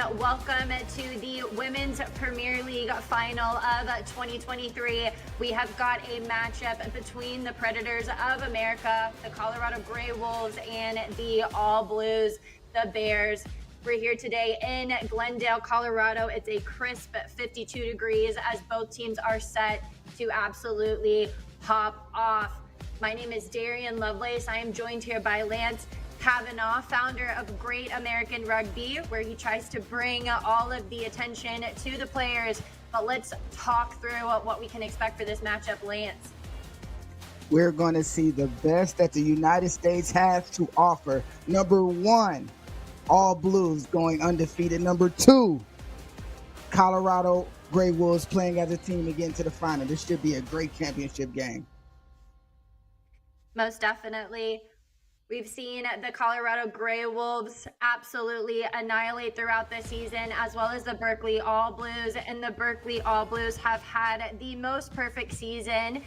Welcome to the Women's Premier League final of 2023. We have got a matchup between the Predators of America, the Colorado Gray Wolves, and the All Blues, the Bears. We're here today in Glendale, Colorado. It's a crisp 52 degrees as both teams are set to absolutely pop off. My name is Darian Lovelace. I am joined here by Lance Kavanaugh, founder of Great American Rugby, where he tries to bring all of the attention to the players. But let's talk through what we can expect for this matchup, Lance. We're going to see the best that the United States has to offer. Number one, All Blues going undefeated. Number two, Colorado Gray Wolves playing as a team to get into the final. This should be a great championship game. Most definitely. We've seen the Colorado Gray Wolves absolutely annihilate throughout the season, as well as the Berkeley All Blues. And the Berkeley All Blues have had the most perfect season.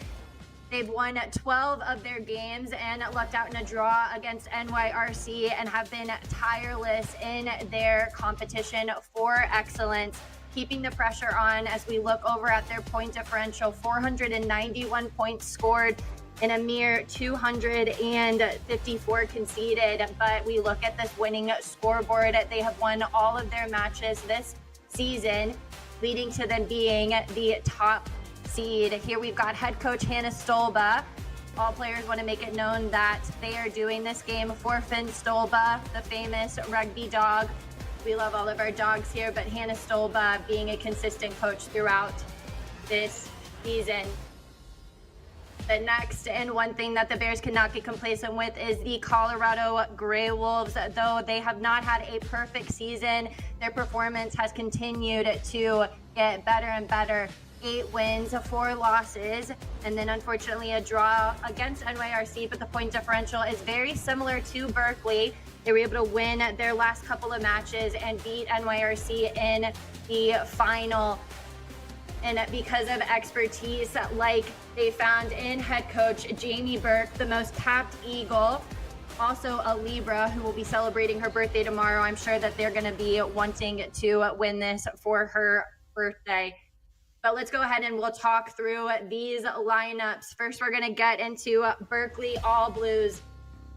They've won 12 of their games and lucked out in a draw against NYRC and have been tireless in their competition for excellence, keeping the pressure on as we look over at their point differential. 491 points scored in a mere 254 conceded. But we look at this winning scoreboard. They have won all of their matches this season, leading to them being the top seed. Here we've got head coach Hannah Stolba. All players want to make it known that they are doing this game for Finn Stolba, the famous rugby dog. We love all of our dogs here, but Hannah Stolba being a consistent coach throughout this season. The next and one thing that the Bears cannot get complacent with is the Colorado Gray Wolves. Though they have not had a perfect season, their performance has continued to get better and better. 8 wins, 4 losses, and then unfortunately a draw against NYRC, but the point differential is very similar to Berkeley. They were able to win their last couple of matches and beat NYRC in the final. And because of expertise like they found in head coach Jamie Burke, the most capped Eagle, also a Libra who will be celebrating her birthday tomorrow. I'm sure that they're going to be wanting to win this for her birthday. But let's go ahead and we'll talk through these lineups. First, we're going to get into Berkeley All Blues.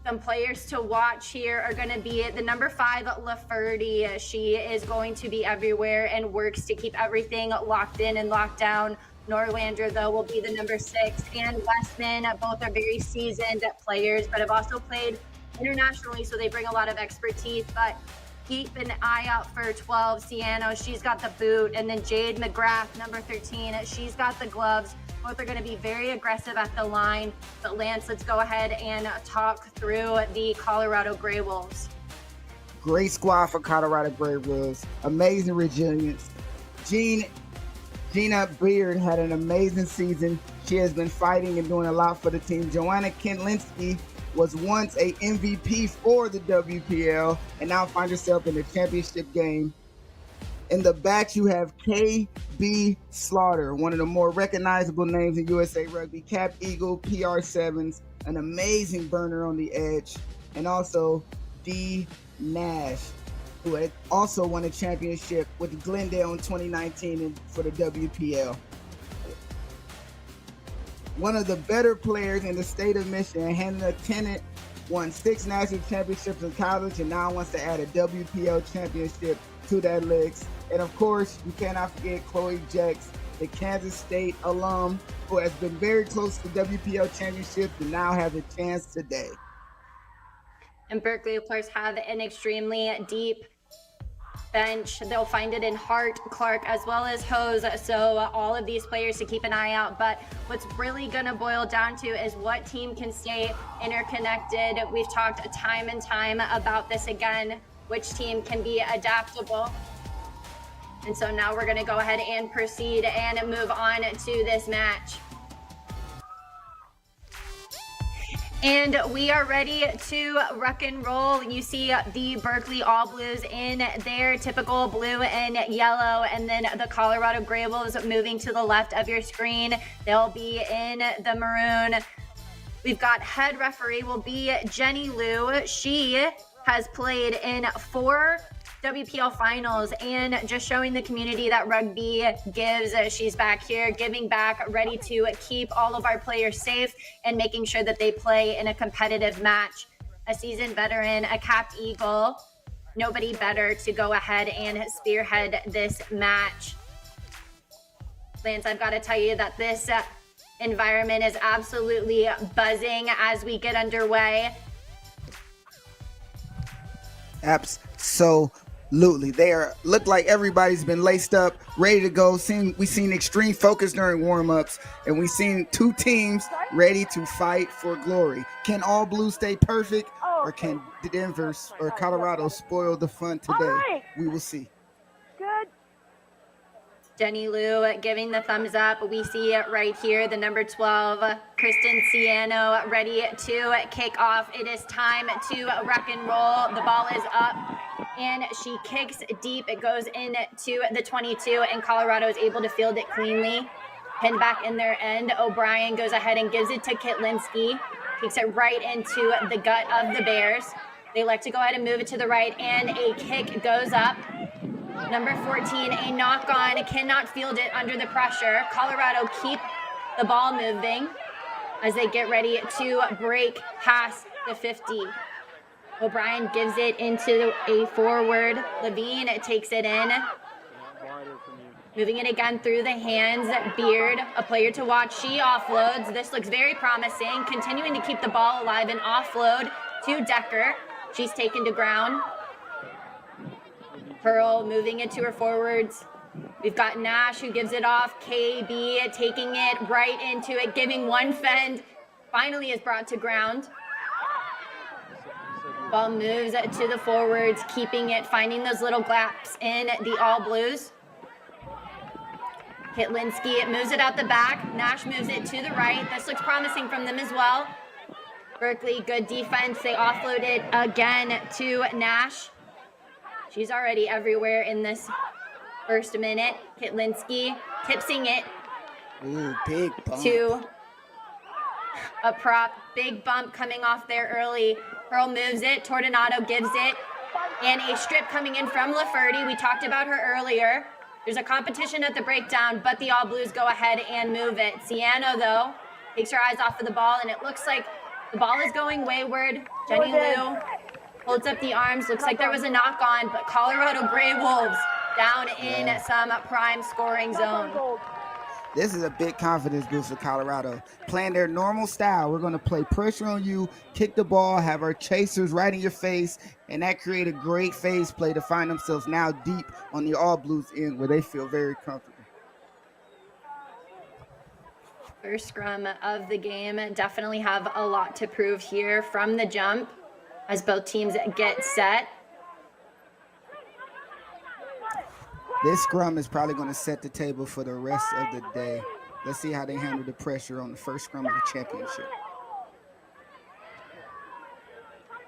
Some players to watch here are going to be the number 5, LaFerty. She is going to be everywhere and works to keep everything locked in and locked down. Norlander, though, will be the number 6. And Westman, both are very seasoned players, but have also played internationally, so they bring a lot of expertise. But keep an eye out for 12, Ciano. She's got the boot. And then Jade McGrath, number 13. She's got the gloves. Both are going to be very aggressive at the line. But Lance, let's go ahead and talk through the Colorado Gray Wolves. Great squad for Colorado Gray Wolves. Amazing resilience. Gina Beard had an amazing season. She has been fighting and doing a lot for the team. Joanna Kentlinski was once a MVP for the WPL and now finds herself in the championship game. In the back, you have KB Slaughter, one of the more recognizable names in USA Rugby. Cap Eagle, PR7s, an amazing burner on the edge. And also D. Nash, who had also won a championship with Glendale in 2019 for the WPL. One of the better players in the state of Michigan, Hannah Tennant, won 6 national championships in college and now wants to add a WPL championship to that list. And of course, you cannot forget Chloe Jacks, the Kansas State alum who has been very close to WPL championships and now has a chance today. And Berkeley, of course, have an extremely deep bench. They'll find it in Hart, Clark, as well as Hose. So all of these players to keep an eye out. But what's really going to boil down to is what team can stay interconnected. We've talked time and time about this again, which team can be adaptable. And so now we're going to go ahead and proceed and move on to this match. And we are ready to rock and roll. You see the Berkeley All Blues in their typical blue and yellow, and then the Colorado Gray Wolves moving to the left of your screen. They'll be in the maroon. We've got head referee will be Jenny Liu. She has played in 4 WPL finals and just showing the community that rugby gives. She's back here giving back, ready to keep all of our players safe and making sure that they play in a competitive match. A seasoned veteran, a capped eagle, nobody better to go ahead and spearhead this match. Lance, I've got to tell you that this environment is absolutely buzzing as we get underway. Absolutely. Look like everybody's been laced up, ready to go. We've seen extreme focus during warm-ups, and we've seen two teams ready to fight for glory. Can all Blues stay perfect, or can Denver or Colorado spoil the fun today? We will see. Good. Jenny Lou giving the thumbs up. We see it right here, the number 12, Kristen Ciano, ready to kick off. It is time to rock and roll. The ball is up, and she kicks deep. It goes into the 22, and Colorado is able to field it cleanly. Pinned back in their end. O'Brien goes ahead and gives it to Kitlinski. Takes it right into the gut of the Bears. They like to go ahead and move it to the right, and a kick goes up. Number 14, a knock-on, cannot field it under the pressure. Colorado keep the ball moving as they get ready to break past the 50. O'Brien gives it into a forward. Levine takes it in. Moving it again through the hands. Beard, a player to watch. She offloads. This looks very promising. Continuing to keep the ball alive and offload to Decker. She's taken to ground. Pearl moving it to her forwards. We've got Nash who gives it off. KB taking it right into it, giving one fend. Finally is brought to ground. Ball moves to the forwards, keeping it, finding those little gaps in the All Blues. Kitlinski moves it out the back. Nash moves it to the right. This looks promising from them as well. Berkeley, good defense. They offload it again to Nash. She's already everywhere in this first minute. Kitlinski tipsing it. Ooh, big bump. To a prop. Big bump coming off there early. Pearl moves it. Tordonato gives it. And a strip coming in from Lafferty. We talked about her earlier. There's a competition at the breakdown, but the All Blues go ahead and move it. Ciano, though, takes her eyes off of the ball, and it looks like the ball is going wayward. Jenny Lou holds up the arms. Looks like there was a knock on, but Colorado Grey Wolves down in some prime scoring zone. This is a big confidence boost for Colorado. Playing their normal style. We're going to play pressure on you, kick the ball, have our chasers right in your face, and that create a great phase play to find themselves now deep on the All Blues end where they feel very comfortable. First scrum of the game. Definitely have a lot to prove here from the jump as both teams get set. This scrum is probably going to set the table for the rest of the day. Let's see how they handle the pressure on the first scrum of the championship.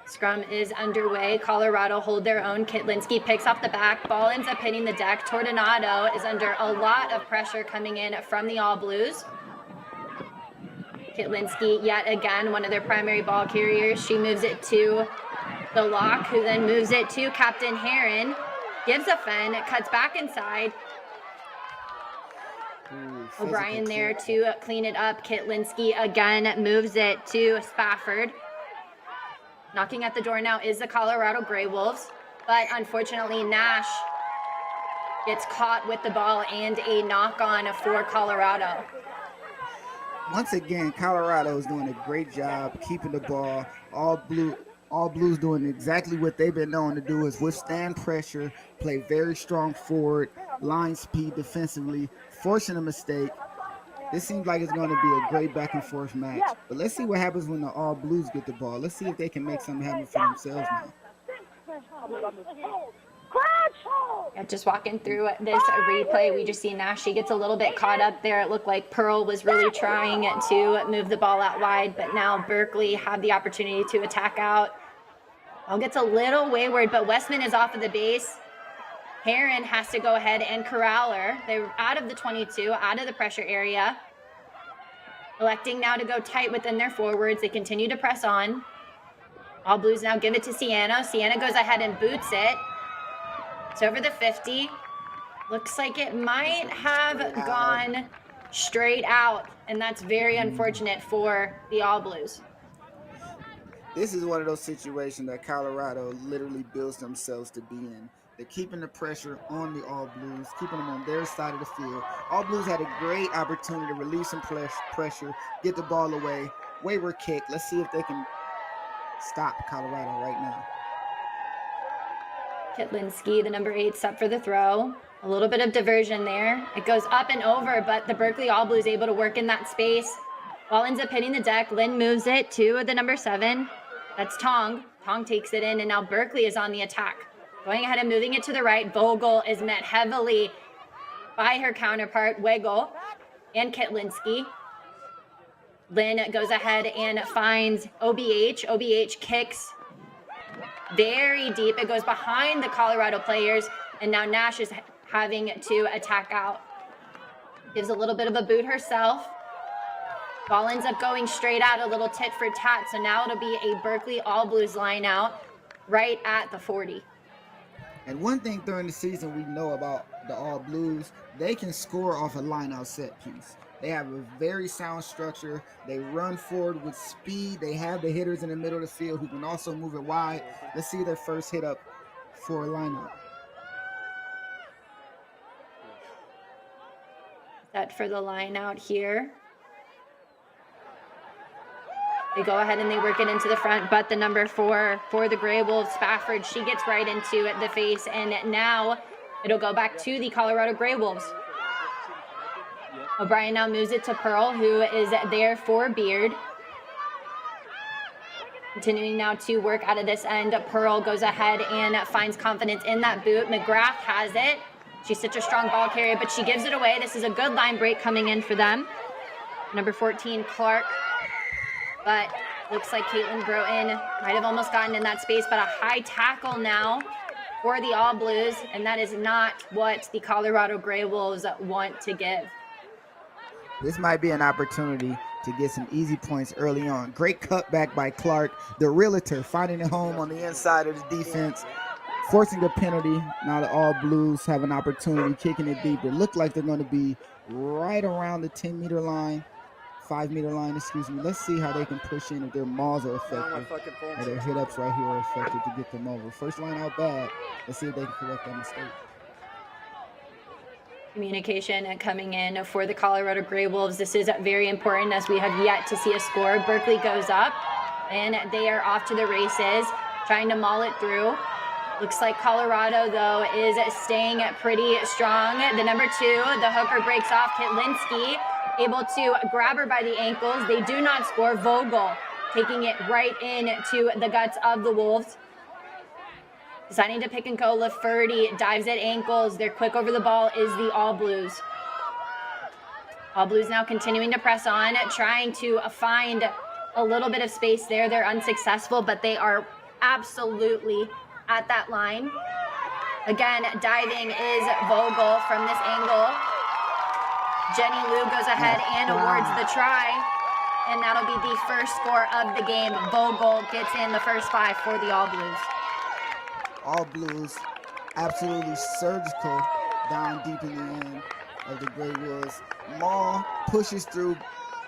Scrum is underway. Colorado hold their own. Kitlinski picks off the back. Ball ends up hitting the deck. Tordonato is under a lot of pressure coming in from the All Blues. Kitlinski, yet again, one of their primary ball carriers. She moves it to the lock, who then moves it to Captain Heron. Gives a fend, cuts back inside. O'Brien there to clean it up. Kitlinski again moves it to Spafford. Knocking at the door now is the Colorado Grey Wolves, but unfortunately Nash gets caught with the ball and a knock-on for Colorado. Once again, Colorado is doing a great job keeping the ball. All Blues doing exactly what they've been known to do, is withstand pressure, play very strong forward, line speed defensively, forcing a mistake. This seems like it's going to be a great back and forth match. But let's see what happens when the All Blues get the ball. Let's see if they can make something happen for themselves now. Yeah, just walking through this replay, we just see Nash. She gets a little bit caught up there. It looked like Pearl was really trying to move the ball out wide, but now Berkeley had the opportunity to attack out. Ball gets a little wayward, but Westman is off of the base. Heron has to go ahead and corral her. They're out of the 22, out of the pressure area. Electing now to go tight within their forwards. They continue to press on. All Blues now give it to Ciano. Ciano goes ahead and boots it. It's over the 50. Looks like it might have gone straight out, and that's very unfortunate for the All Blues. This is one of those situations that Colorado literally builds themselves to be in. They're keeping the pressure on the All Blues, keeping them on their side of the field. All Blues had a great opportunity to release some pressure, get the ball away. Wayward kick. Let's see if they can stop Colorado right now. Kitlinski, the number 8, up for the throw. A little bit of diversion there. It goes up and over, but the Berkeley All Blues able to work in that space. Ball ends up hitting the deck. Lynn moves it to the number 7. That's Tong. Tong takes it in, and now Berkeley is on the attack. Going ahead and moving it to the right. Vogel is met heavily by her counterpart, Wegel, and Kitlinski. Lynn goes ahead and finds OBH. OBH kicks very deep. It goes behind the Colorado players, and now Nash is having to attack out. Gives a little bit of a boot herself. Ball ends up going straight out, a little tit for tat. So now it'll be a Berkeley All Blues line out right at the 40. And one thing during the season we know about the All Blues, they can score off a line out set piece. They have a very sound structure. They run forward with speed. They have the hitters in the middle of the field who can also move it wide. Let's see their first hit up for a lineup. Set for the line out here. They go ahead and they work it into the front, but the number 4 for the Gray Wolves, Spafford, she gets right into the face, and now it'll go back to the Colorado Gray Wolves. O'Brien now moves it to Pearl, who is there for Beard. Continuing now to work out of this end. Pearl goes ahead and finds confidence in that boot. McGrath has it. She's such a strong ball carrier, but she gives it away. This is a good line break coming in for them. Number 14, Clark. But looks like Caitlin Groten might have almost gotten in that space, but a high tackle now for the All Blues, and that is not what the Colorado Gray Wolves want to give. This might be an opportunity to get some easy points early on. Great cutback by Clark, the realtor, finding a home on the inside of the defense, forcing a penalty. Now the All Blues have an opportunity, kicking it deep. It looked like they're going to be right around the 10-meter line. 5-meter line, excuse me. Let's see how they can push in if their mauls are effective or their hit-ups right here are effective to get them over. First line out bad. Let's see if they can correct that mistake. Communication coming in for the Colorado Gray Wolves. This is very important as we have yet to see a score. Berkeley goes up, and they are off to the races, trying to maul it through. Looks like Colorado, though, is staying pretty strong. The number 2, the hooker breaks off. Kitlinski able to grab her by the ankles. They do not score. Vogel taking it right into the guts of the Wolves. Deciding to pick and go. Lafferty dives at ankles. They're quick over the ball is the All Blues. All Blues now continuing to press on, trying to find a little bit of space there. They're unsuccessful, but they are absolutely at that line. Again, diving is Vogel from this angle. Jenny Liu goes ahead and awards the try, and that'll be the first score of the game. Vogel gets in the first 5 for the All Blues. All Blues absolutely surgical down deep in the end of the Gray Wolves. Maul pushes through.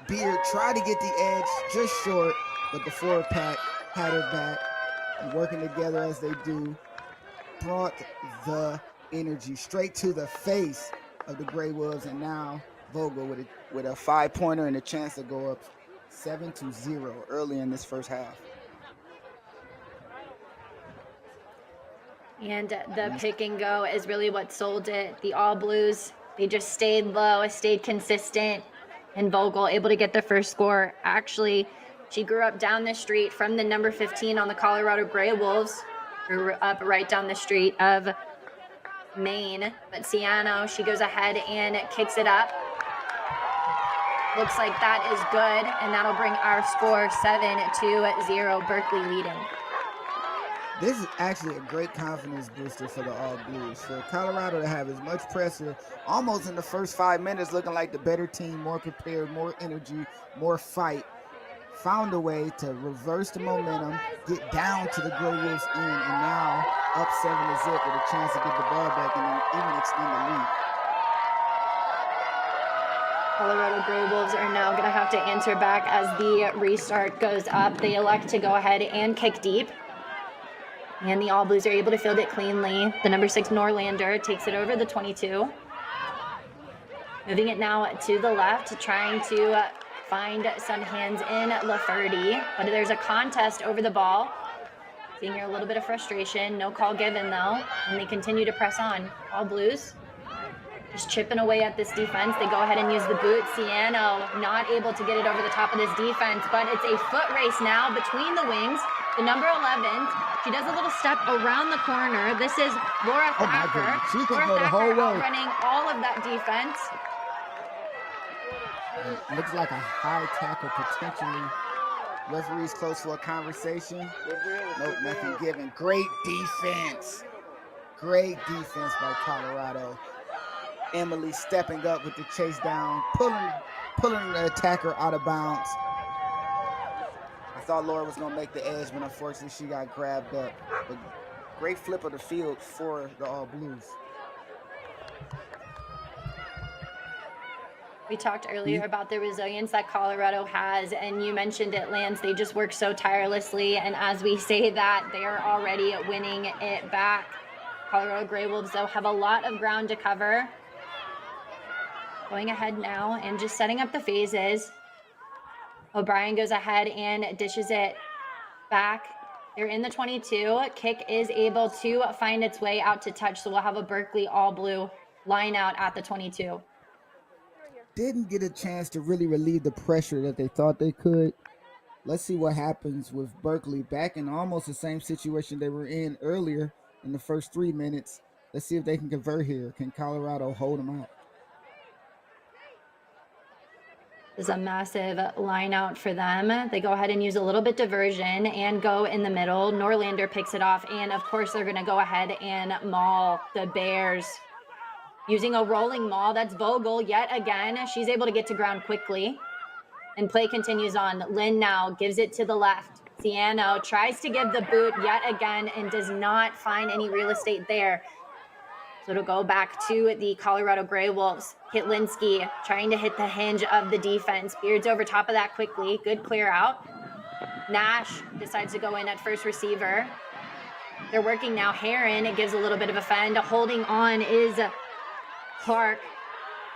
Beard tried to get the edge just short, but the forward pack had her back, and working together as they do brought the energy straight to the face of the Gray Wolves, and now Vogel with a 5-pointer and a chance to go up 7-0 early in this first half. And the pick and go is really what sold it. The All Blues, they just stayed low, stayed consistent, and Vogel able to get the first score. Actually, she grew up down the street from the number 15 on the Colorado Gray Wolves, grew up right down the street of Maine. But Ciano, she goes ahead and kicks it up. Looks like that is good, and that'll bring our score 7-0, Berkeley leading. This is actually a great confidence booster for the All Blues. For Colorado to have as much pressure almost in the first 5 minutes, looking like the better team, more prepared, more energy, more fight, found a way to reverse the momentum, get down to the Gray Wolves end, and now up 7-0 with a chance to get the ball back and then even extend the lead. Colorado Gray Wolves are now going to have to answer back as the restart goes up. They elect to go ahead and kick deep. And the All Blues are able to field it cleanly. The number 6 Norlander takes it over the 22. Moving it now to the left, trying to find some hands in Lafferty. But there's a contest over the ball. Seeing here a little bit of frustration. No call given, though. And they continue to press on. All Blues just chipping away at this defense. They go ahead and use the boot. Ciano not able to get it over the top of this defense, but it's a foot race now between the wings. The number 11, she does a little step around the corner. This is Laura Thacker. She can Laura go the Thacker whole way. running all of that defense. It looks like a high tackle potentially. Referee's close for a conversation. Nope, nothing given. Great defense. Great defense by Colorado. Emily stepping up with the chase down, pulling the attacker out of bounds. I thought Laura was going to make the edge, but unfortunately she got grabbed up. But great flip of the field for the All Blues. We talked earlier about the resilience that Colorado has, and you mentioned it, Lance. They just work so tirelessly, and as we say that, they are already winning it back. Colorado Gray Wolves, though, have a lot of ground to cover. Going ahead now and just setting up the phases. O'Brien goes ahead and dishes it back. They're in the 22. Kick is able to find its way out to touch, so we'll have a Berkeley all-blue line out at the 22. Didn't get a chance to really relieve the pressure that they thought they could. Let's see what happens with Berkeley back in almost the same situation they were in earlier in the first 3 minutes. Let's see if they can convert here. Can Colorado hold them out? This is a massive line out for them. They go ahead and use a little bit diversion and go in the middle. Norlander picks it off, and of course they're going to go ahead and maul the Bears. Using a rolling maul, that's Vogel yet again. She's able to get to ground quickly. And play continues on. Lynn now gives it to the left. Ciano tries to give the boot yet again and does not find any real estate there. So it'll go back to the Colorado Gray Wolves. Hitlinski trying to hit the hinge of the defense. Beards over top of that quickly. Good clear out. Nash decides to go in at first receiver. They're working now. Heron, it gives a little bit of a fend. Holding on is Clark.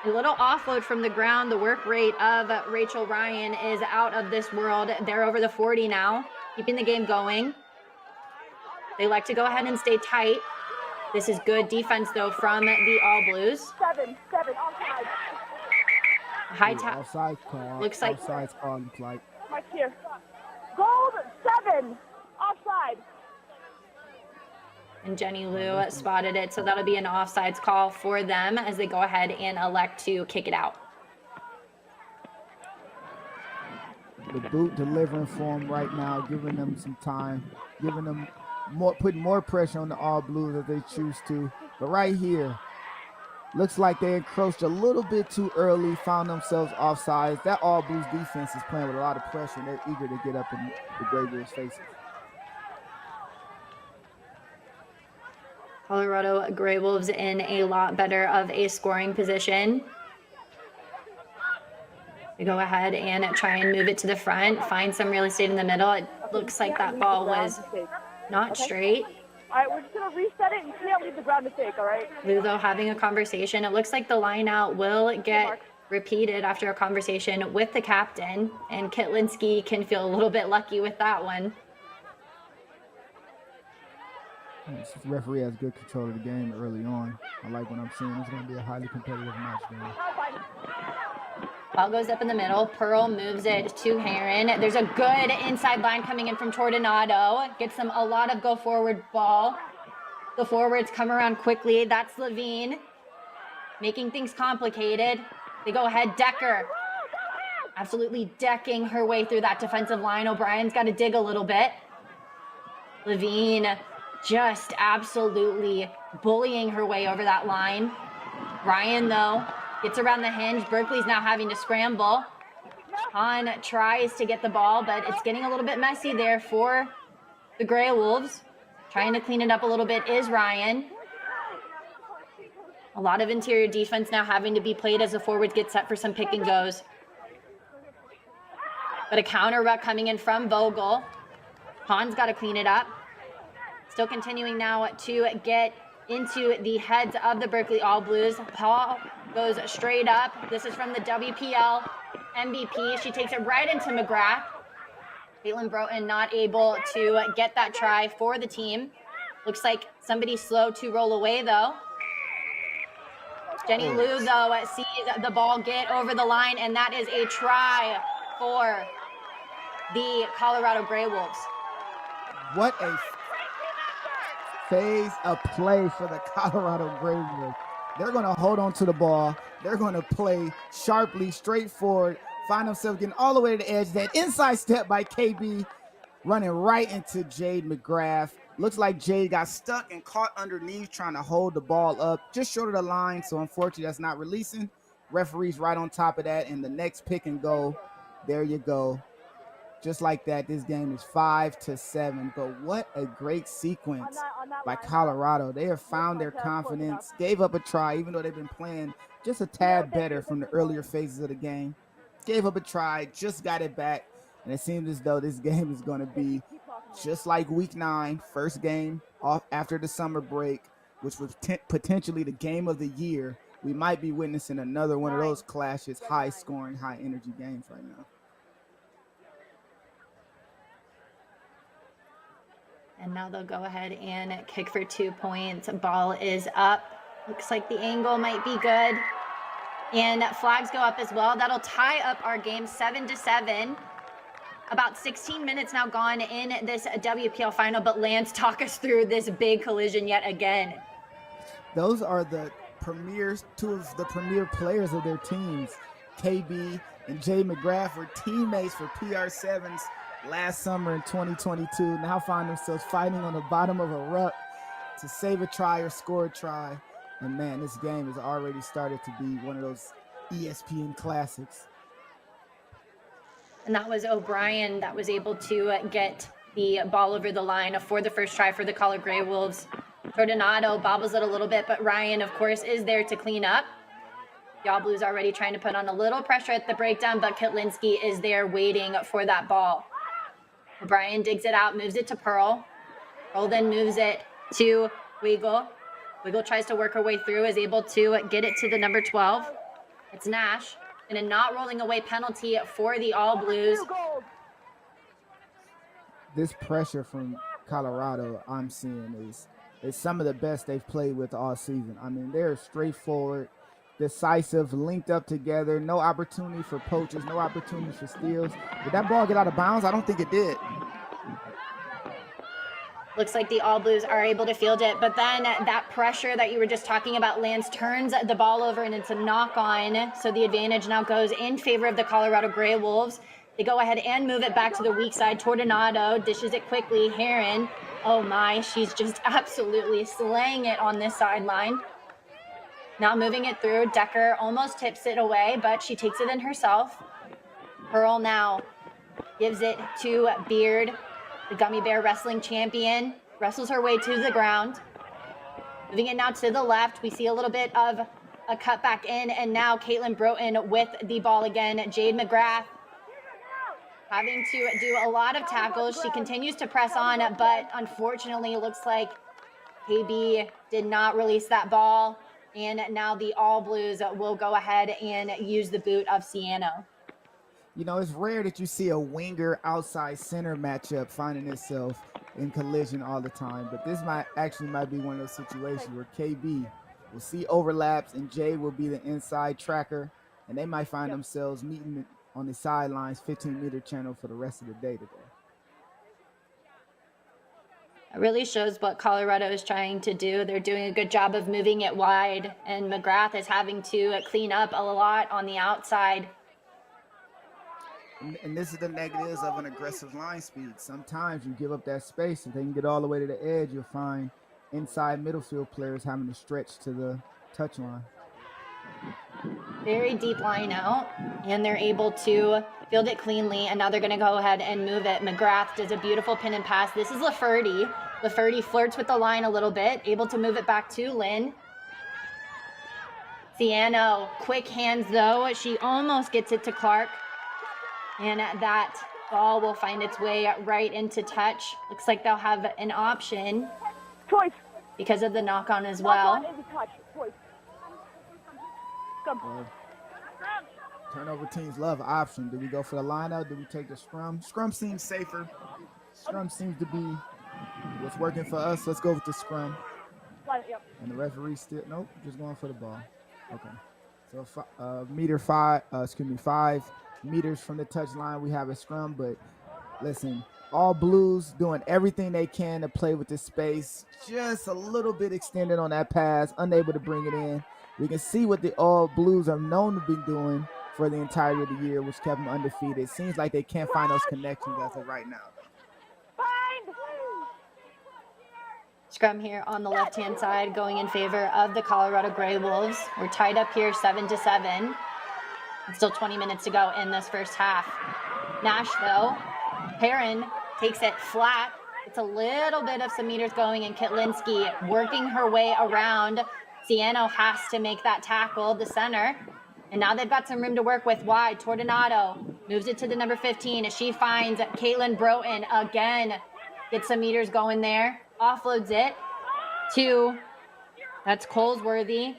A little offload from the ground. The work rate of Rachel Ryan is out of this world. They're over the 40 now, keeping the game going. They like to go ahead and stay tight. This is good defense, though, from the All Blues. 7, offside. High top. Offside call. Looks like. Offside call. Looks like. Right here. Gold 7, offside. And Jenny Lou spotted it, so that'll be an offsides call for them as they go ahead and elect to kick it out. The boot delivering for them right now, giving them some time, giving them more, putting more pressure on the All Blues if they choose to. But right here, looks like they encroached a little bit too early, found themselves offsides. That All Blues defense is playing with a lot of pressure, and they're eager to get up in the Gray Wolves' faces. Colorado Gray Wolves in a lot better of a scoring position. We go ahead and try and move it to the front, find some real estate in the middle. It looks like that ball was not straight. All right, we're just going to reset it. You can't leave the ground mistake, all right? Lou, though, having a conversation. It looks like the line out will get repeated after a conversation with the captain, and Kitlinski can feel a little bit lucky with that one. This referee has good control of the game early on. I like what I'm seeing. It's going to be a highly competitive match there. Ball goes up in the middle. Pearl moves it to Heron. There's a good inside line coming in from Tordenado. Gets them a lot of go forward ball. The forwards come around quickly. That's Levine making things complicated. They go ahead. Decker absolutely decking her way through that defensive line. O'Brien's got to dig a little bit. Levine just absolutely bullying her way over that line. Ryan, though, gets around the hinge. Berkeley's now having to scramble. Hahn tries to get the ball, but it's getting a little bit messy there for the Gray Wolves. Trying to clean it up a little bit is Ryan. A lot of interior defense now having to be played as the forwards get set for some pick and goes. But a counter ruck coming in from Vogel. Hahn's got to clean it up. Still continuing now to get into the heads of the Berkeley All Blues. Paul goes straight up. This is from the WPL MVP. She takes it right into McGrath. Caitlin Broughton not able to get that try for the team. Looks like somebody slow to roll away though. Jenny Liu though sees the ball get over the line, and that is a try for the Colorado Grey Wolves. What a phase of play for the Colorado Grey Wolves. They're going to hold on to the ball. They're going to play sharply, straightforward, find themselves getting all the way to the edge. That inside step by KB, running right into Jade McGrath. Looks like Jade got stuck and caught underneath trying to hold the ball up just short of the line. So unfortunately, that's not releasing. Referee's right on top of that. And the next pick and go, there you go. Just like that, this game is 5-7. But what a great sequence by Colorado. They have found their confidence, gave up a try, even though they've been playing just a tad better from the earlier phases of the game. Gave up a try, just got it back. And it seems as though this game is going to be just like week 9, first game off after the summer break, which was potentially the game of the year. We might be witnessing another one of those clashes, high scoring, high energy games right now. And now they'll go ahead and kick for 2 points. Ball is up. Looks like the angle might be good. And flags go up as well. That'll tie up our game 7-7. About 16 minutes now gone in this WPL final, but Lance, talk us through this big collision yet again. Those are the two of the premier players of their teams. KB and Jay McGrath were teammates for PR7s last summer in 2022. Now find themselves fighting on the bottom of a ruck to save a try or score a try. And man, this game has already started to be one of those ESPN classics. And that was O'Brien that was able to get the ball over the line for the first try for the Colorado Grey Wolves. Tordonato bobbles it a little bit, but Ryan, of course, is there to clean up. The All Blues already trying to put on a little pressure at the breakdown, but Kitlinski is there waiting for that ball. O'Brien digs it out, moves it to Pearl. Pearl then moves it to Weigel. Weigel tries to work her way through, is able to get it to the number 12. It's Nash. And a not rolling away penalty for the All Blues. This pressure from Colorado I'm seeing is some of the best they've played with all season. I mean, they're straightforward, decisive, linked up together, no opportunity for poaches, no opportunity for steals. Did that ball get out of bounds? I don't think it did. Looks like the All Blues are able to field it, but then that pressure that you were just talking about, Lance, turns the ball over and it's a knock-on. So the advantage now goes in favor of the Colorado Grey Wolves. They go ahead and move it back to the weak side. Tordonato dishes it quickly. Heron, oh my, she's just absolutely slaying it on this sideline. Now moving it through. Decker almost tips it away, but she takes it in herself. Pearl now gives it to Beard. The Gummy Bear Wrestling Champion wrestles her way to the ground. Moving it now to the left, we see a little bit of a cut back in, and now Caitlin Broughton with the ball again. Jade McGrath having to do a lot of tackles. She continues to press on, but unfortunately it looks like KB did not release that ball, and now the All Blues will go ahead and use the boot of Siano. You know, it's rare that you see a winger outside center matchup finding itself in collision all the time, but this might be one of those situations where KB will see overlaps and Jay will be the inside tracker, and they might find themselves meeting on the sidelines 15-meter channel for the rest of the day today. It really shows what Colorado is trying to do. They're doing a good job of moving it wide, and McGrath is having to clean up a lot on the outside. And this is the negatives of an aggressive line speed. Sometimes you give up that space. If they can get all the way to the edge, you'll find inside middle field players having to stretch to the touch line. Very deep line out, and they're able to field it cleanly, and now they're gonna go ahead and move it. McGrath does a beautiful pin and pass. This is Lafferty. Lafferty flirts with the line a little bit, able to move it back to Lynn. Ciano, quick hands though. She almost gets it to Clark, and that ball will find its way right into touch. Looks like they'll have an option Choice. because of the knock-on as well. Knock on is a touch. Choice. Come. Turnover teams love option. Do we go for the line out? Do we take the scrum? Scrum seems safer. Scrum seems to be what's working for us. Let's go with the scrum. Line it, yep. And the referee still, nope, just going for the ball. Okay. So 5 meters from the touch line, we have a scrum, but listen, all Blues doing everything they can to play with this space. Just a little bit extended on that pass, unable to bring it in. We can see what the All Blues are known to be doing for the entirety of the year, which kept them undefeated. It seems like they can't find those connections as of right now. Scrum here on the left-hand side going in favor of the Colorado Gray Wolves. We're tied up here 7-7. Still 20 minutes to go in this first half. Nashville, Perrin takes it flat. It's a little bit of some meters going, and Kitlinski working her way around. Ciano has to make that tackle, the center. And now they've got some room to work with wide. Tordonato moves it to the number 15 as she finds Caitlin Broughton again. Gets some meters going there. Offloads it to, that's Colesworthy.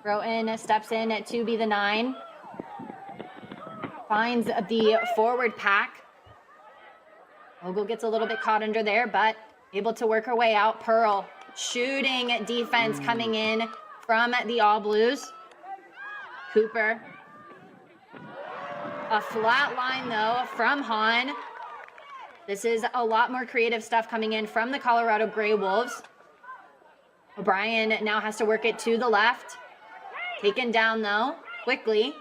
Broughton steps in to be the 9. Finds the forward pack. Ogle gets a little bit caught under there, but able to work her way out. Pearl shooting defense coming in from the All Blues. Cooper. A flat line though from Hahn. This is a lot more creative stuff coming in from the Colorado Gray Wolves. O'Brien now has to work it to the left. Taken down though, quickly.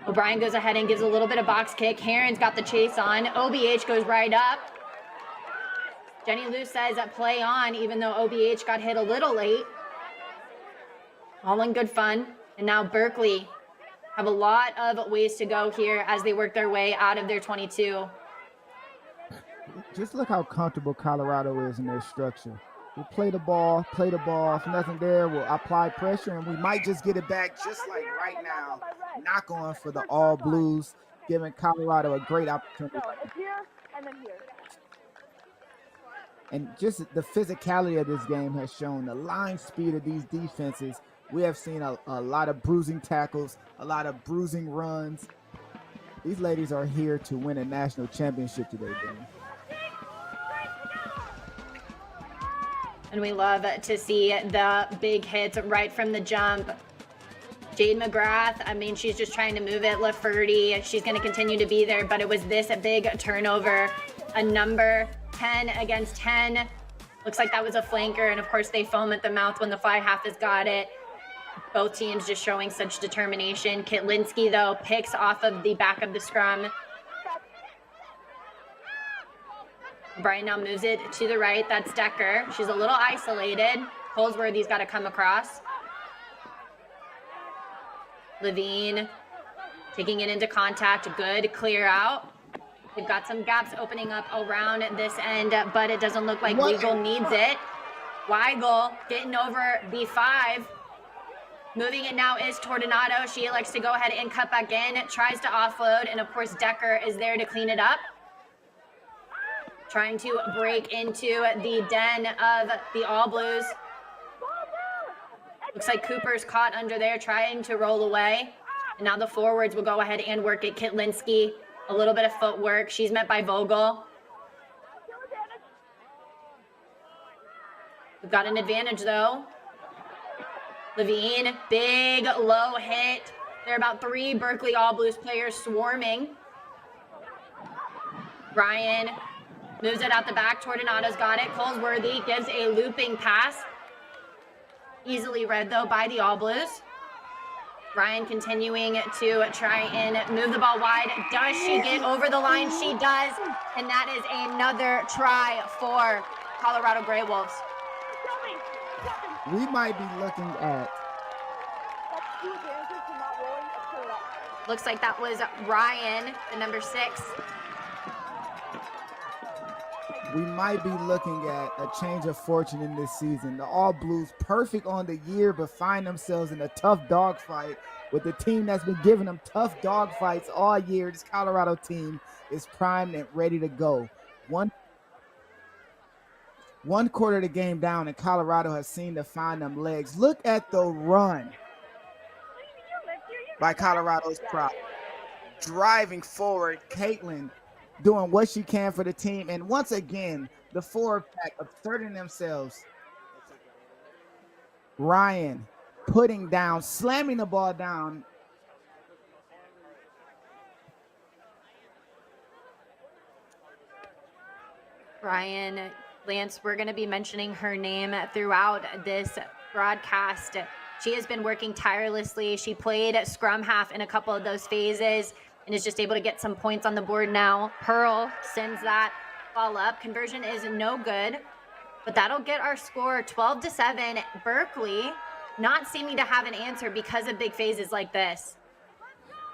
O'Brien goes ahead and gives a little bit of box kick. Heron's got the chase on. OBH goes right up. Jenny Lou says play on, even though OBH got hit a little late. All in good fun. And now Berkeley have a lot of ways to go here as they work their way out of their 22. Just look how comfortable Colorado is in their structure. We'll play the ball. If nothing there, we'll apply pressure, and we might just get it back just like right now. Knock on for the All Blues, giving Colorado a great opportunity. No, it's here and then here. And just the physicality of this game has shown the line speed of these defenses. We have seen a lot of bruising tackles, a lot of bruising runs. These ladies are here to win a national championship today, Dan. And we love to see the big hits right from the jump. Jade McGrath, I mean, she's just trying to move it. Lafferty, she's going to continue to be there, but it was this big turnover. A number 10 against 10. Looks like that was a flanker, and of course they foam at the mouth when the fly half has got it. Both teams just showing such determination. Kitlinski, though, picks off of the back of the scrum. Brian now moves it to the right. That's Decker. She's a little isolated. Colesworthy's got to come across. Levine taking it into contact. Good clear out. We've got some gaps opening up around this end, but it doesn't look like Weigel needs it. Weigel getting over the 5. Moving it now is Tordonato. She elects to go ahead and cut back in, tries to offload, and of course Decker is there to clean it up. Trying to break into the den of the All Blues. Looks like Cooper's caught under there trying to roll away. And now the forwards will go ahead and work it. Kitlinski, a little bit of footwork. She's met by Vogel. We've got an advantage though. Levine, big low hit. There are about 3 Berkeley All Blues players swarming. Ryan moves it out the back. Tordonato's got it. Colesworthy gives a looping pass. Easily read though by the All Blues. Ryan continuing to try and move the ball wide. Does she get over the line? She does. And that is another try for Colorado Gray Wolves. We might be looking at. That's 2 advantages to not rolling a turret. Looks like that was Ryan, the number 6. We might be looking at a change of fortune in this season. The All Blues, perfect on the year, but find themselves in a tough dogfight with the team that's been giving them tough dogfights all year. This Colorado team is primed and ready to go. One quarter of the game down, and Colorado has seemed to find them legs. Look at the run by Colorado's prop. Driving forward, Caitlin doing what she can for the team. And once again, the forward pack asserting themselves. Ryan putting down, slamming the ball down. Ryan, Lance, we're going to be mentioning her name throughout this broadcast. She has been working tirelessly. She played scrum half in a couple of those phases and is just able to get some points on the board now. Pearl sends that ball up. Conversion is no good, but that'll get our score 12-7. Berkeley not seeming to have an answer because of big phases like this.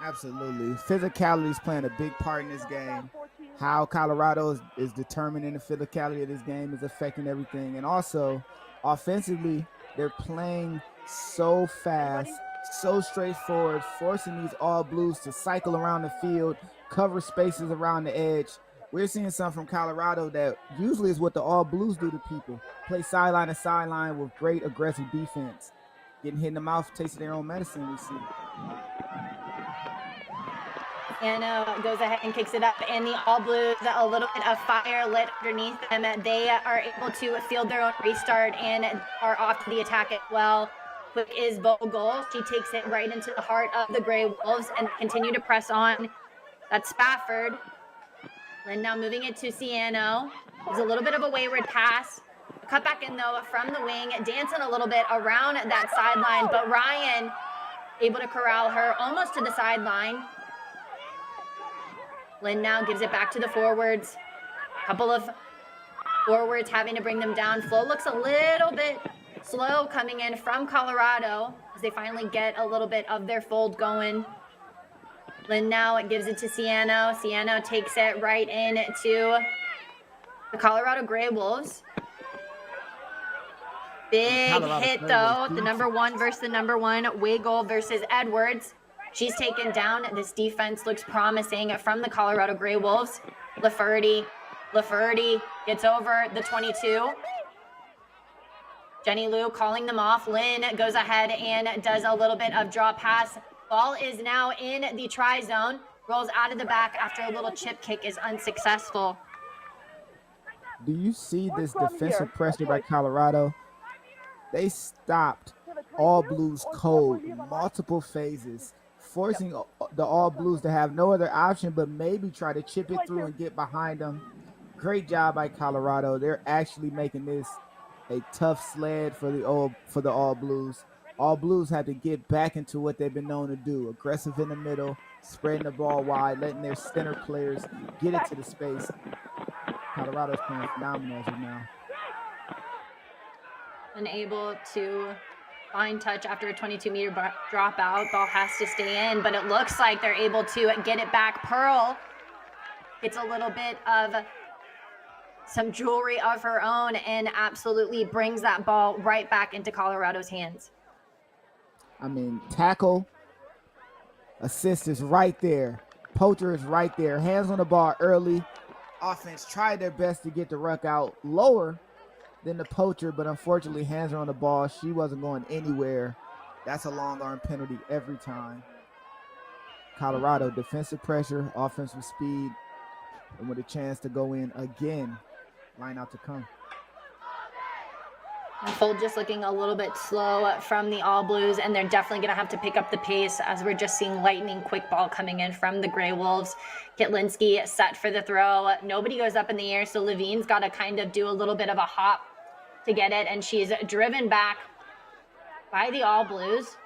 Absolutely. Physicality is playing a big part in this game. How Colorado is determining the physicality of this game is affecting everything. And also, offensively, they're playing so fast, so straightforward, forcing these All Blues to cycle around the field, cover spaces around the edge. We're seeing something from Colorado that usually is what the All Blues do to people. Play sideline to sideline with great aggressive defense. Getting hit in the mouth, tasting their own medicine, we see. Anna goes ahead and kicks it up, and the All Blues, a little bit of fire lit underneath them. They are able to field their own restart and are off to the attack as well. Quick is Vogel. She takes it right into the heart of the Grey Wolves and continue to press on. That's Spafford. And now moving it to Ciano. There's a little bit of a wayward pass. Cut back in, though, from the wing, dancing a little bit around that sideline, but Ryan able to corral her almost to the sideline. Lynn now gives it back to the forwards. A couple of forwards having to bring them down. Flo looks a little bit slow coming in from Colorado as they finally get a little bit of their fold going. Lynn now gives it to Ciano. Ciano takes it right into the Colorado Grey Wolves. Big hit, though. The number 1 versus the number 1. Wiggle versus Edwards. She's taken down. This defense looks promising from the Colorado Grey Wolves. Lafferty gets over the 22. Jenny Lou calling them off. Lynn goes ahead and does a little bit of draw pass. Ball is now in the try zone. Rolls out of the back after a little chip kick is unsuccessful. Do you see this defensive pressure by Colorado? They stopped All Blues cold, multiple phases, forcing the All Blues to have no other option but maybe try to chip it through and get behind them. Great job by Colorado. They're actually making this a tough sled for the All Blues. All Blues had to get back into what they've been known to do. Aggressive in the middle, spreading the ball wide, letting their center players get it to the space. Colorado's playing phenomenal as of now. Unable to find touch after a 22-meter dropout. Ball has to stay in, but it looks like they're able to get it back. Pearl gets a little bit of some jewelry of her own and absolutely brings that ball right back into Colorado's hands. I mean, tackle, assist is right there. Poacher is right there. Hands on the ball early. Offense tried their best to get the ruck out lower than the poacher, but unfortunately hands are on the ball. She wasn't going anywhere. That's a long arm penalty every time. Colorado, defensive pressure, offensive speed, and with a chance to go in again. Line out to come. Fold just looking a little bit slow from the All Blues, and they're definitely going to have to pick up the pace as we're just seeing lightning quick ball coming in from the Grey Wolves. Kitlinski set for the throw. Nobody goes up in the air, so Levine's got to kind of do a little bit of a hop to get it, and she's driven back by the All Blues.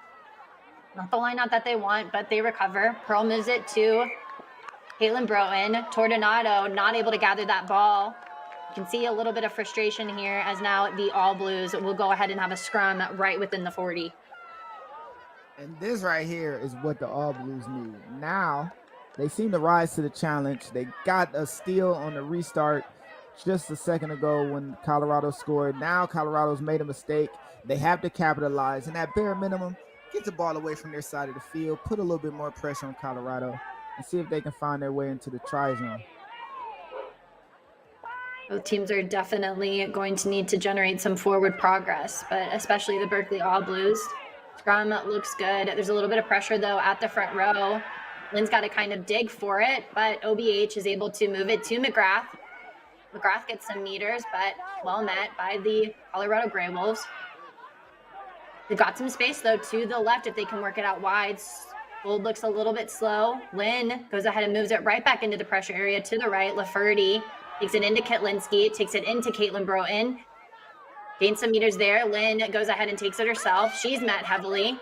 Not the lineout that they want, but they recover. Pearl moves it to Caitlin Broughton. Tordonato not able to gather that ball. You can see a little bit of frustration here as now the All Blues will go ahead and have a scrum right within the 40. And this right here is what the All Blues need. Now, they seem to rise to the challenge. They got a steal on the restart just a second ago when Colorado scored. Now Colorado's made a mistake. They have to capitalize. And at bare minimum, get the ball away from their side of the field, put a little bit more pressure on Colorado, and see if they can find their way into the try zone. Both teams are definitely going to need to generate some forward progress, but especially the Berkeley All Blues. Scrum looks good. There's a little bit of pressure, though, at the front row. Lynn's got to kind of dig for it, but OBH is able to move it to McGrath. McGrath gets some meters, but well met by the Colorado Grey Wolves. They've got some space, though, to the left if they can work it out wide. Gold looks a little bit slow. Lynn goes ahead and moves it right back into the pressure area to the right. Lafferty takes it into Kitlinski, takes it into Caitlin Broughton. Gains some meters there. Lynn goes ahead and takes it herself. She's met heavily.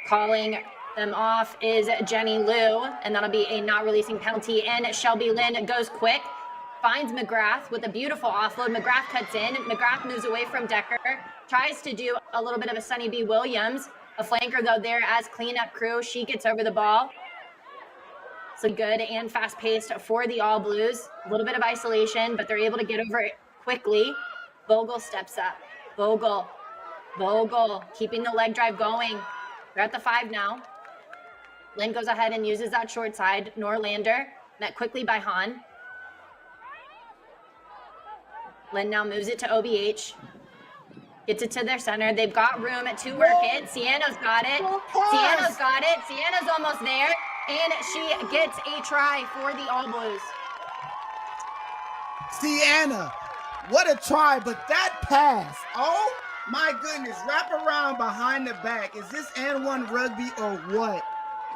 Calling them off is Jenny Liu, and that'll be a not releasing penalty. And Shelby Lynn goes quick, finds McGrath with a beautiful offload. McGrath cuts in. McGrath moves away from Decker, tries to do a little bit of a Sunny B. Williams. A flanker, though, there as cleanup crew. She gets over the ball. So good and fast-paced for the All Blues. A little bit of isolation, but they're able to get over it quickly. Vogel steps up. Vogel keeping the leg drive going. We're at the 5 now. Lynn goes ahead and uses that short side. Norlander met quickly by Hahn. Lynn now moves it to OBH. Gets it to their center. They've got room to work it. Sienna's got it. Sienna's almost there. And she gets a try for the All Blues. Sienna, what a try, but that pass, oh my goodness, wrap around behind the back. Is this N1 rugby or what?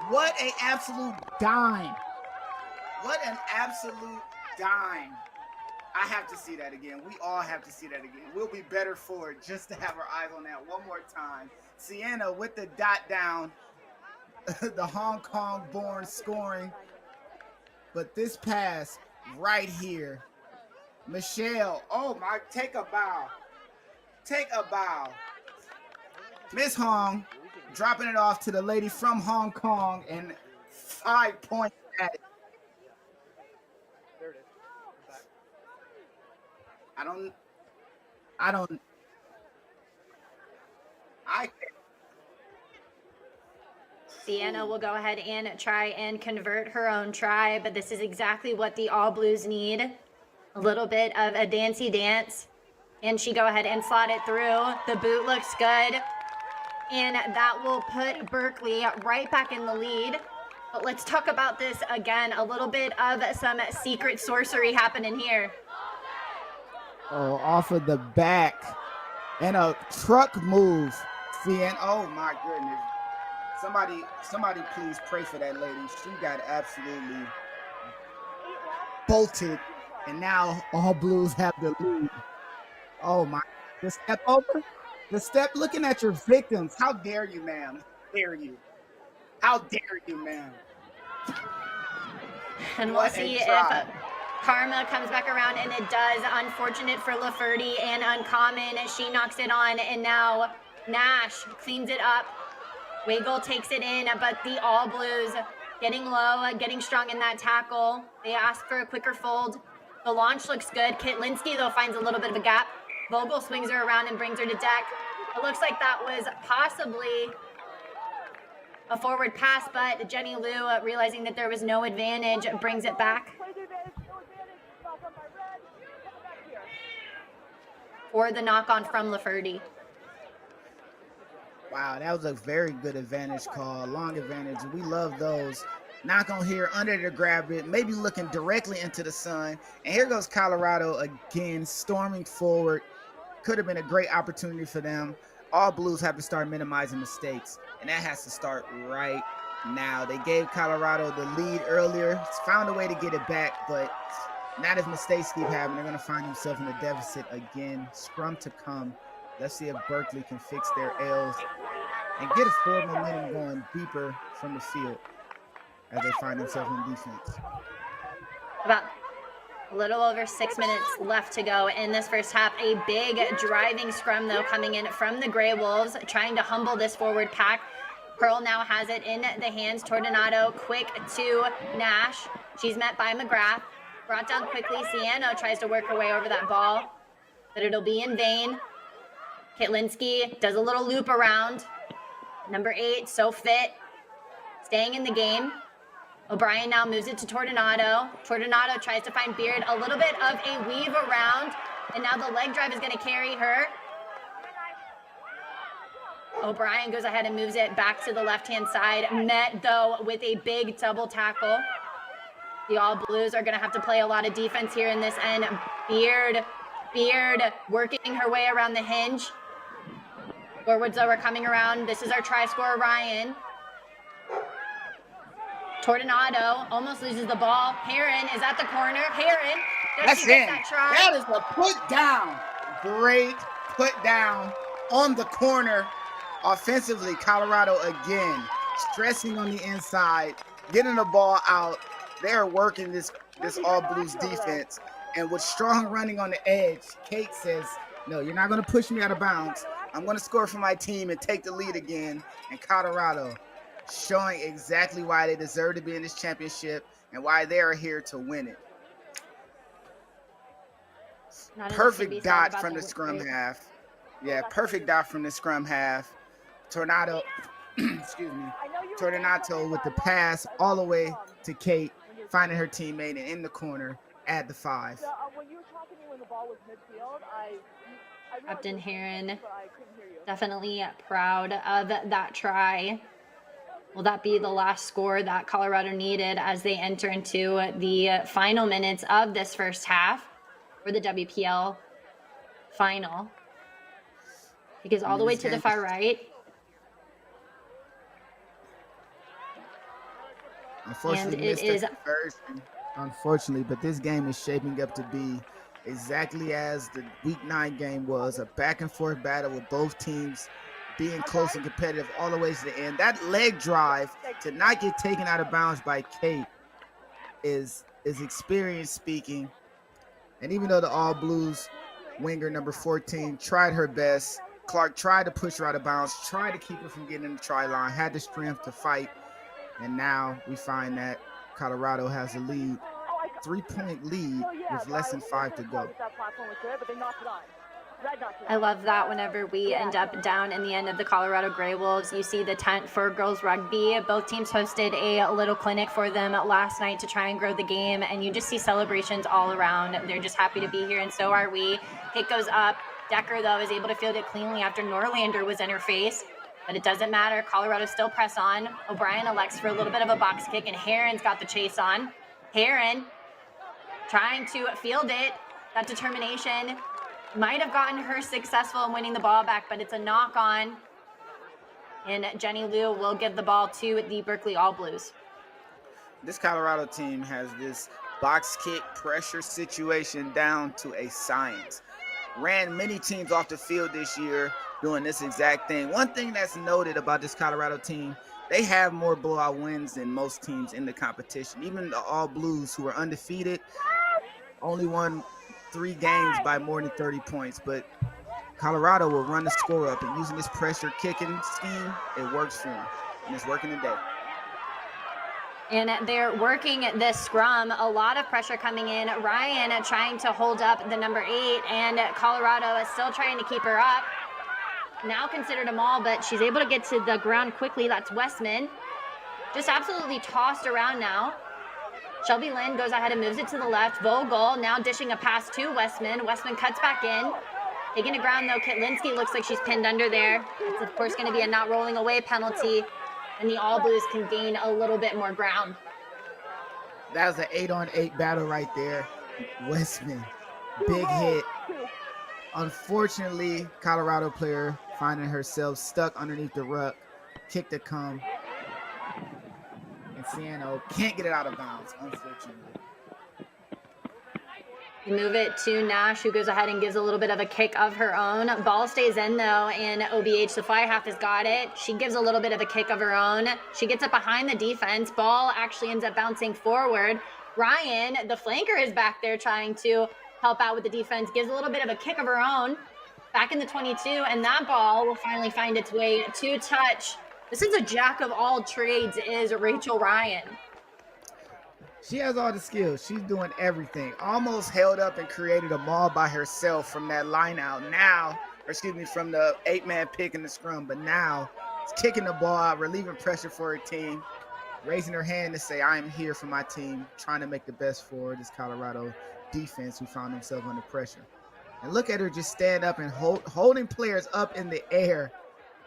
What an absolute dime. What an absolute dime. I have to see that again. We all have to see that again. We'll be better for it just to have our eyes on that one more time. Sienna with the dot down. The Hong Kong born scoring. But this pass right here. Michelle, oh my, take a bow. Take a bow. Miss Hong dropping it off to the lady from Hong Kong and 5 points at it. Sienna will go ahead and try and convert her own try, but this is exactly what the All Blues need. A little bit of a dancey dance. And she go ahead and slot it through. The boot looks good. And that will put Berkeley right back in the lead. But let's talk about this again. A little bit of some secret sorcery happening here. Oh, off of the back. And a truck move. Sienna, oh my goodness. Somebody please pray for that lady. She got absolutely bolted. And now All Blues have the lead. Oh my, the step over? The step, looking at your victims. How dare you, ma'am? How dare you? How dare you, ma'am? And we'll see if karma comes back around, and it does. Unfortunate for Lafferty and uncommon. She knocks it on, and now Nash cleans it up. Weigel takes it in, but the All Blues getting low, getting strong in that tackle. They ask for a quicker fold. The launch looks good. Kitlinski, though, finds a little bit of a gap. Vogel swings her around and brings her to deck. It looks like that was possibly a forward pass, but Jenny Liu, realizing that there was no advantage, brings it back for the knock-on from Lafferty. Wow, that was a very good advantage call, long advantage. We love those. Knock on here, under to grab it, maybe looking directly into the sun. And here goes Colorado again, storming forward. Could have been a great opportunity for them. All Blues have to start minimizing mistakes, and that has to start right now. They gave Colorado the lead earlier, found a way to get it back, but not if mistakes keep happening. They're going to find themselves in a deficit again. Scrum to come. Let's see if Berkeley can fix their L's and get a forward momentum going deeper from the field as they find themselves in defense. About A little over 6 minutes left to go in this first half. A big driving scrum, though, coming in from the Grey Wolves, trying to humble this forward pack. Pearl now has it in the hands. Tornado quick to Nash. She's met by McGrath. Brought down quickly. Ciano tries to work her way over that ball, but it'll be in vain. Kitlinski does a little loop around. Number 8, so fit, staying in the game. O'Brien now moves it to Tornado. Tornado tries to find Beard. A little bit of a weave around, and now the leg drive is going to carry her. O'Brien goes ahead and moves it back to the left-hand side. Met, though, with a big double tackle. The All Blues are going to have to play a lot of defense here in this end. Beard working her way around the hinge. Forwards, though, are coming around. This is our try scorer, Ryan. Tornado almost loses the ball. Heron is at the corner. Heron, does she get that try? That is a put down. Great put down on the corner. Offensively, Colorado again stressing on the inside, getting the ball out. They are working this All Blues defense, and with strong running on the edge, Kate says, "No, you're not going to push me out of bounds. I'm going to score for my team and take the lead again." And Colorado showing exactly why they deserve to be in this championship and why they are here to win it. Perfect dot from the scrum half. Yeah, perfect dot from the scrum half. Tornado, excuse me, Tornado with the pass all the way to Kate, finding her teammate and in the corner at the 5. When you were talking to me when the ball was midfield, I Captain Heron definitely proud of that try. Will that be the last score that Colorado needed as they enter into the final minutes of this first half for the WPL final? Because all the way to the far right. Unfortunately, and it is unfortunately, but this game is shaping up to be exactly as the Week 9 game was, a back and forth battle with both teams being close and competitive all the way to the end. That leg drive to not get taken out of bounds by Kate is experience speaking. And even though the All Blues winger number 14 tried her best, Clark tried to push her out of bounds, tried to keep her from getting in the try line, had the strength to fight. And now we find that Colorado has a lead, 3-point lead with less than 5 to go. I love that whenever we end up down in the end of the Colorado Grey Wolves, you see the tent for girls rugby. Both teams hosted a little clinic for them last night to try and grow the game, and you just see celebrations all around. They're just happy to be here, and so are we. Kick goes up. Decker, though, is able to field it cleanly after Norlander was in her face, but it doesn't matter. Colorado still press on. O'Brien elects for a little bit of a box kick, and Heron's got the chase on. Heron trying to field it. That determination might have gotten her successful in winning the ball back, but it's a knock on. And Jenny Liu will give the ball to the Berkeley All Blues. This Colorado team has this box kick pressure situation down to a science. Ran many teams off the field this year doing this exact thing. One thing that's noted about this Colorado team, they have more blowout wins than most teams in the competition. Even the All Blues, who are undefeated, only won 3 games by more than 30 points, but Colorado will run the score up, and using this pressure kicking scheme, it works for them, and it's working today. And they're working this scrum, a lot of pressure coming in. Ryan trying to hold up the number 8, and Colorado is still trying to keep her up. Now considered a maul, but she's able to get to the ground quickly. That's Westman. Just absolutely tossed around now. Shelby Lynn goes ahead and moves it to the left. Vogel now dishing a pass to Westman. Westman cuts back in. Taking to ground, though, Kitlinski looks like she's pinned under there. It's, of course, going to be a not rolling away penalty, and the All Blues can gain a little bit more ground. That was an 8-on-8 battle right there. Westman, big hit. Unfortunately, Colorado player finding herself stuck underneath the ruck. Kick to come. And Ciano can't get it out of bounds, unfortunately. You move it to Nash, who goes ahead and gives a little bit of a kick of her own. Ball stays in, though, and OBH, the fly half, has got it. She gives a little bit of a kick of her own. She gets it behind the defense. Ball actually ends up bouncing forward. Ryan, the flanker, is back there trying to help out with the defense, gives a little bit of a kick of her own back in the 22, and that ball will finally find its way to touch. This is a jack of all trades, is Rachel Ryan. She has all the skills. She's doing everything. Almost held up and created a maul by herself from that line out. Now, from the 8-man pick in the scrum, but now it's kicking the ball out, relieving pressure for her team, raising her hand to say, I am here for my team, trying to make the best for this Colorado defense who found themselves under pressure. And look at her just stand up and holding players up in the air.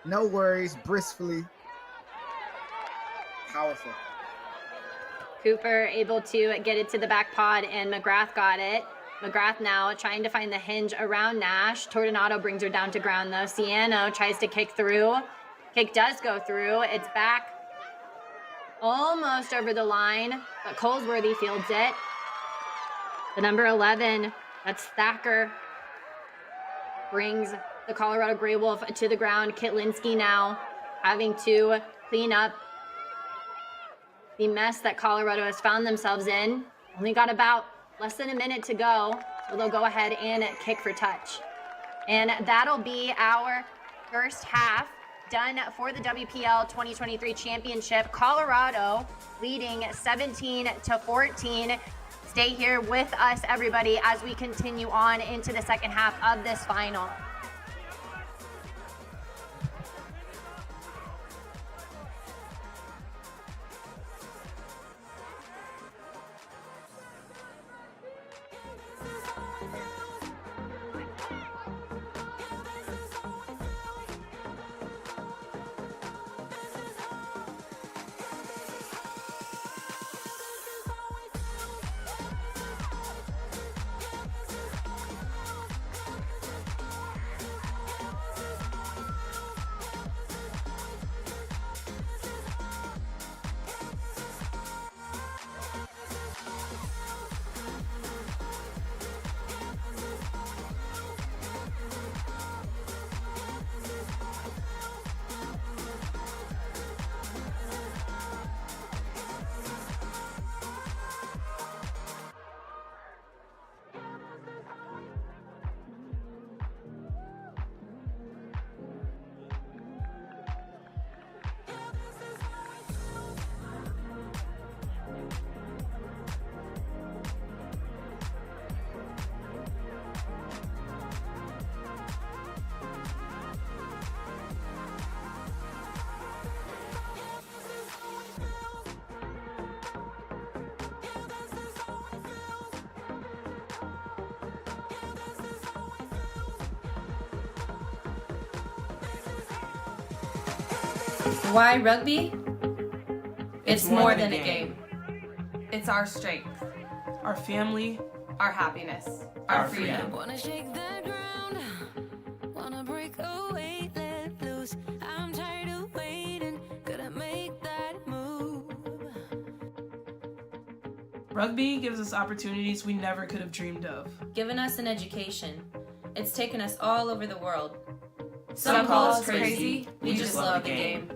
No worries, briskly. Powerful. Cooper able to get it to the back pod, and McGrath got it. McGrath now trying to find the hinge around Nash. Tordonato brings her down to ground, though. Ciano tries to kick through. Kick does go through. It's back almost over the line, but Colesworthy fields it. The number 11, that's Thacker, brings the Colorado Grey Wolf to the ground. Kitlinski now having to clean up the mess that Colorado has found themselves in. Only got about less than a minute to go, so they'll go ahead and kick for touch. And that'll be our first half done for the WPL 2023 championship. Colorado leading 17-14. Stay here with us, everybody, as we continue on into the second half of this final. Why rugby? It's more than a game. It's our strength, our family, our happiness, our freedom. Wanna shake the ground, wanna break away, let loose. I'm tired of waiting, gotta make that move. Rugby gives us opportunities we never could have dreamed of. Given us an education. It's taken us all over the world. Some call us crazy, we just love the game.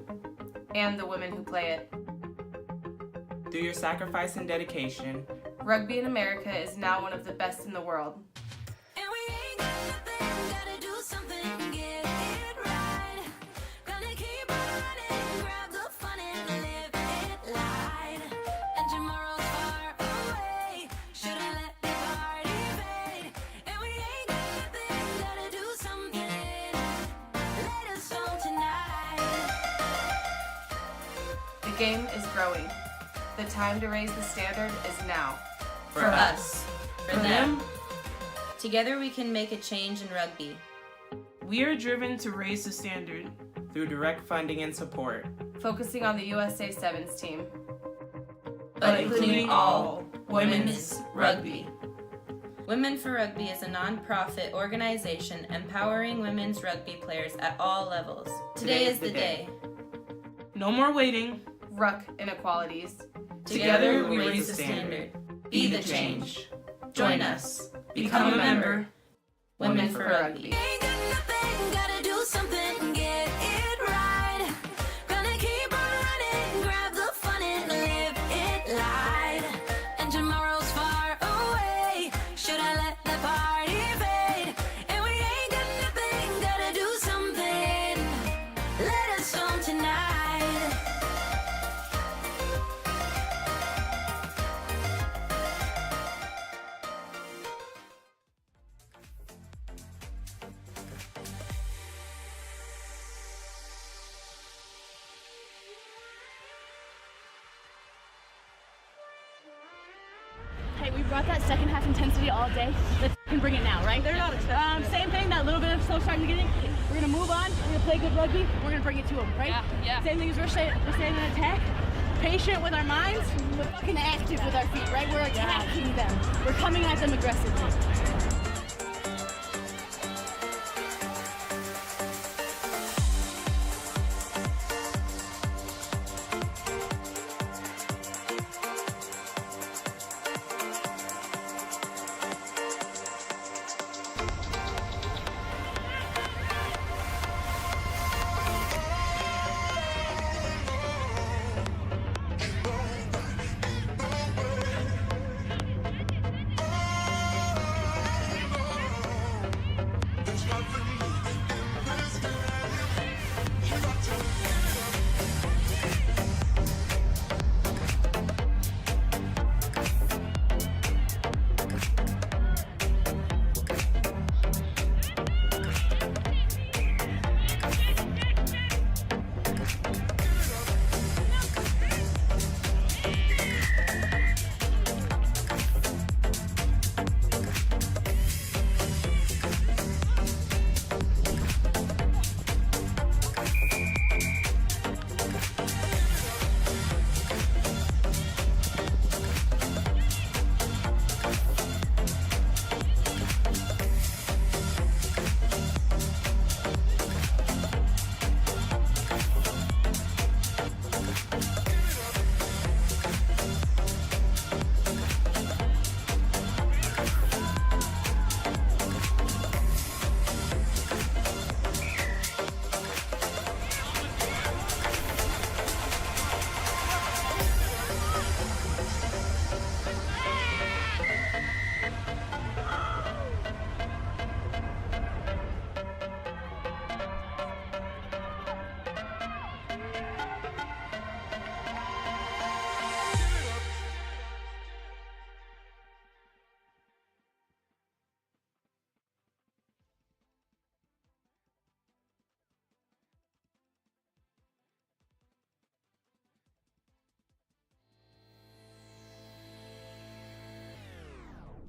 And the women who play it. Through your sacrifice and dedication, Rugby in America is now one of the best in the world. And we ain't got nothing, gotta do something, get it right. Gonna keep on running, grab the fun and live it light. And tomorrow's far away, shouldn't let the party fade. And we ain't got nothing, gotta do something, let us on tonight. The game is growing. The time to raise the standard is now. For us. For them, Together we can make a change in rugby. we are driven to raise the standard. through direct funding and support, Focusing on the USA Sevens team. But including all women's rugby. Women for Rugby is a non-profit organization empowering women's rugby players at all levels. Today is the day. No more waiting. Ruck inequalities. Together we raise the standard. Be the change. Join us. Become a member. Women for Rugby. Ain't got nothing, gotta do something, get it right. Gonna keep on running, grab the fun and live it light. And tomorrow right? We brought that second half intensity all day. Let's bring it now, right? They're not expecting same thing, that little bit of slow start in the beginning. We're gonna move on, we're gonna play good rugby, we're gonna bring it to them, right? Yeah. Same thing as we're saying in attack. Patient with our minds, but fucking active with our feet, right? We're attacking them. We're coming at them aggressively.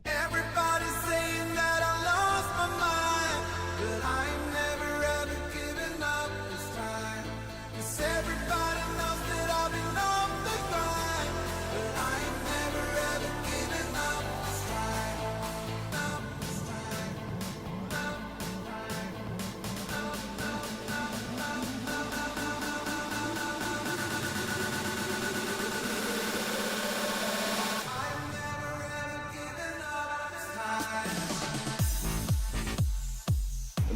Everybody's saying that I lost my mind, but I ain't never ever giving up this time. 'Cause everybody knows that I've been on the grind, but I ain't never ever giving up this time. Up this time. Up this time. Up, up, up, up, I'm never ever giving up this time.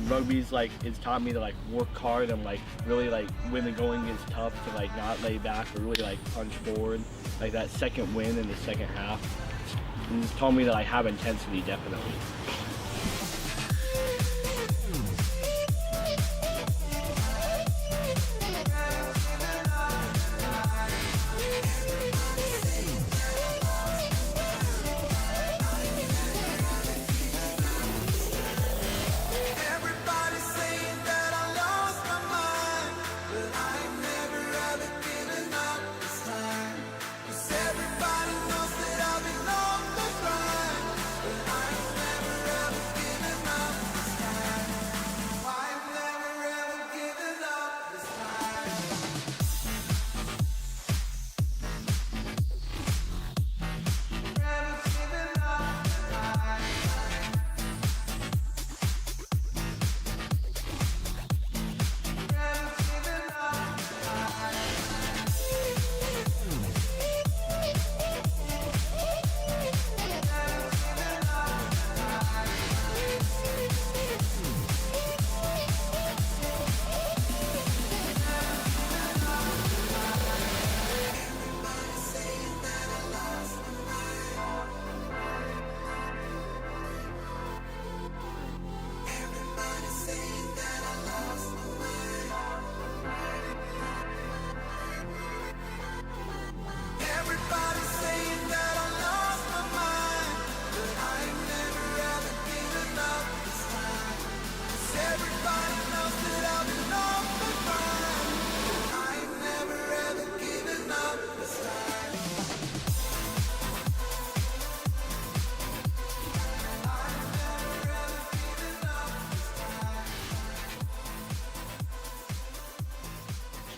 Rugby's like, it's taught me to like work hard and like really like when the going gets tough to like not lay back or really like punch forward. Like that second win in the second half, and it's taught me that I have intensity definitely. Everybody's saying that I lost my mind, but I ain't never ever giving up this time. 'Cause everybody knows that I've been on the grind, but I ain't never ever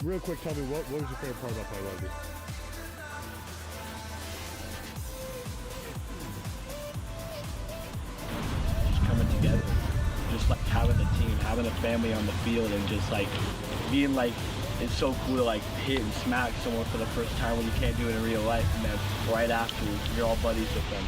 Real quick, tell me, what was your favorite part about playing rugby? Just coming together, just like having a team, having a family on the field, and just like being like, it's so cool to like hit and smack someone for the first time when you can't do it in real life, and then right after you're all buddies with them.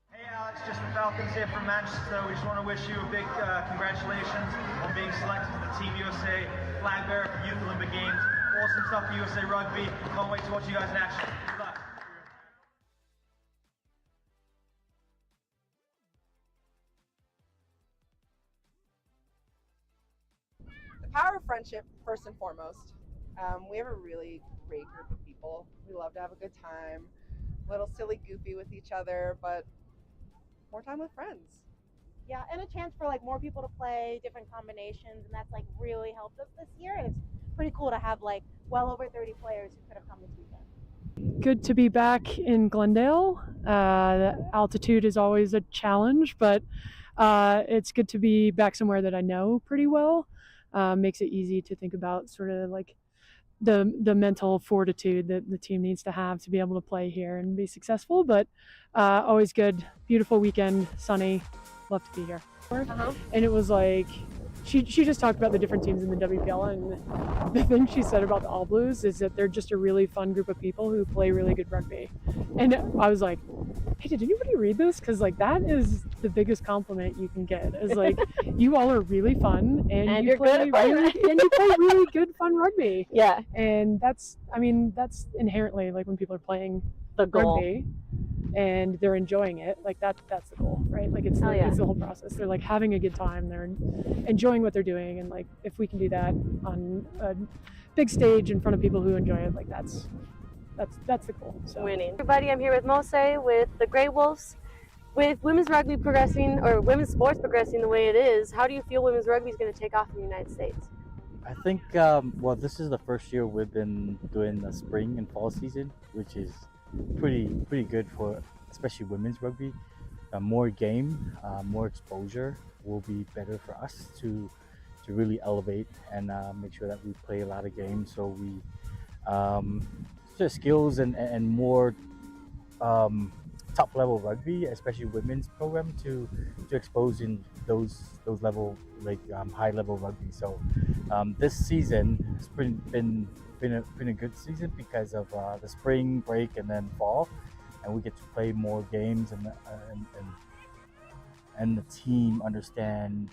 Hey Alex, just the Falcons here from Manchester. We just want to wish you a big congratulations on being selected to the Team USA flag bearer for Youth Olympic Games. Awesome stuff for USA Rugby. Can't wait to watch you guys in action. Good luck. The power of friendship, first and foremost. We have a really great group of people. We love to have a good time, a little silly goofy with each other, but more time with friends. Yeah, and a chance for like more people to play different combinations, and that's like really helped us this year. And it's pretty cool to have like well over 30 players who could have come this weekend. Good to be back in Glendale. The altitude is always a challenge, but it's good to be back somewhere that I know pretty well. Makes it easy to think about sort of like the mental fortitude that the team needs to have to be able to play here and be successful. But always good, beautiful weekend, sunny. Love to be here. And it was like, she just talked about the different teams in the WPL, and the thing she said about the All Blues is that they're just a really fun group of people who play really good rugby. And I was like, hey, did anybody read this? Because like that is the biggest compliment you can get. Is like, you all are really fun and you play really good fun rugby. Yeah. And that's inherently like when people are playing The goal. rugby and they're enjoying it, like that's the goal, right? Like it's the whole process. They're like having a good time, they're enjoying what they're doing, and like if we can do that on a big stage in front of people who enjoy it, like that's the goal. So Winning. Everybody, I'm here with Mose with the Grey Wolves. With women's rugby progressing, or women's sports progressing the way it is, how do you feel women's rugby is going to take off in the United States? I think, this is the first year we've been doing the spring and fall season, which is pretty good for especially women's rugby. More game, more exposure will be better for us to really elevate and make sure that we play a lot of games, so we just skills and more top level rugby, especially women's program, to expose in those level, like high level rugby. So this season has been a good season because of the spring break and then fall, and we get to play more games, and the team understand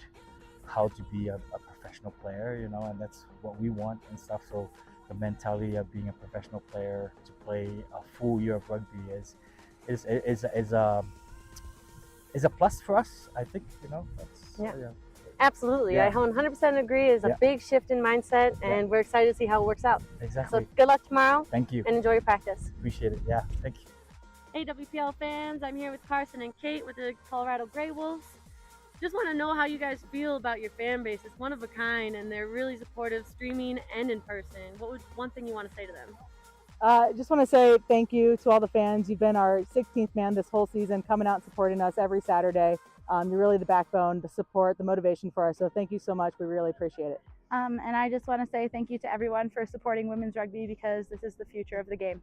how to be a professional player, you know, and that's what we want and stuff. So the mentality of being a professional player to play a full year of rugby is a plus for us, I think, you know. Absolutely. Yeah. I 100% agree. It's a big shift in mindset, and we're excited to see how it works out. Exactly. So good luck tomorrow. Thank you. And enjoy your practice. Appreciate it. Yeah, thank you. Hey WPL fans, I'm here with Carson and Kate with the Colorado Grey Wolves. Just want to know how you guys feel about your fan base. It's one of a kind, and they're really supportive, streaming and in person. What would one thing you want to say to them? Just want to say thank you to all the fans. You've been our 16th man this whole season, coming out and supporting us every Saturday. You're really the backbone, the support, the motivation for us. So thank you so much. We really appreciate it. And I just want to say thank you to everyone for supporting women's rugby, because this is the future of the game.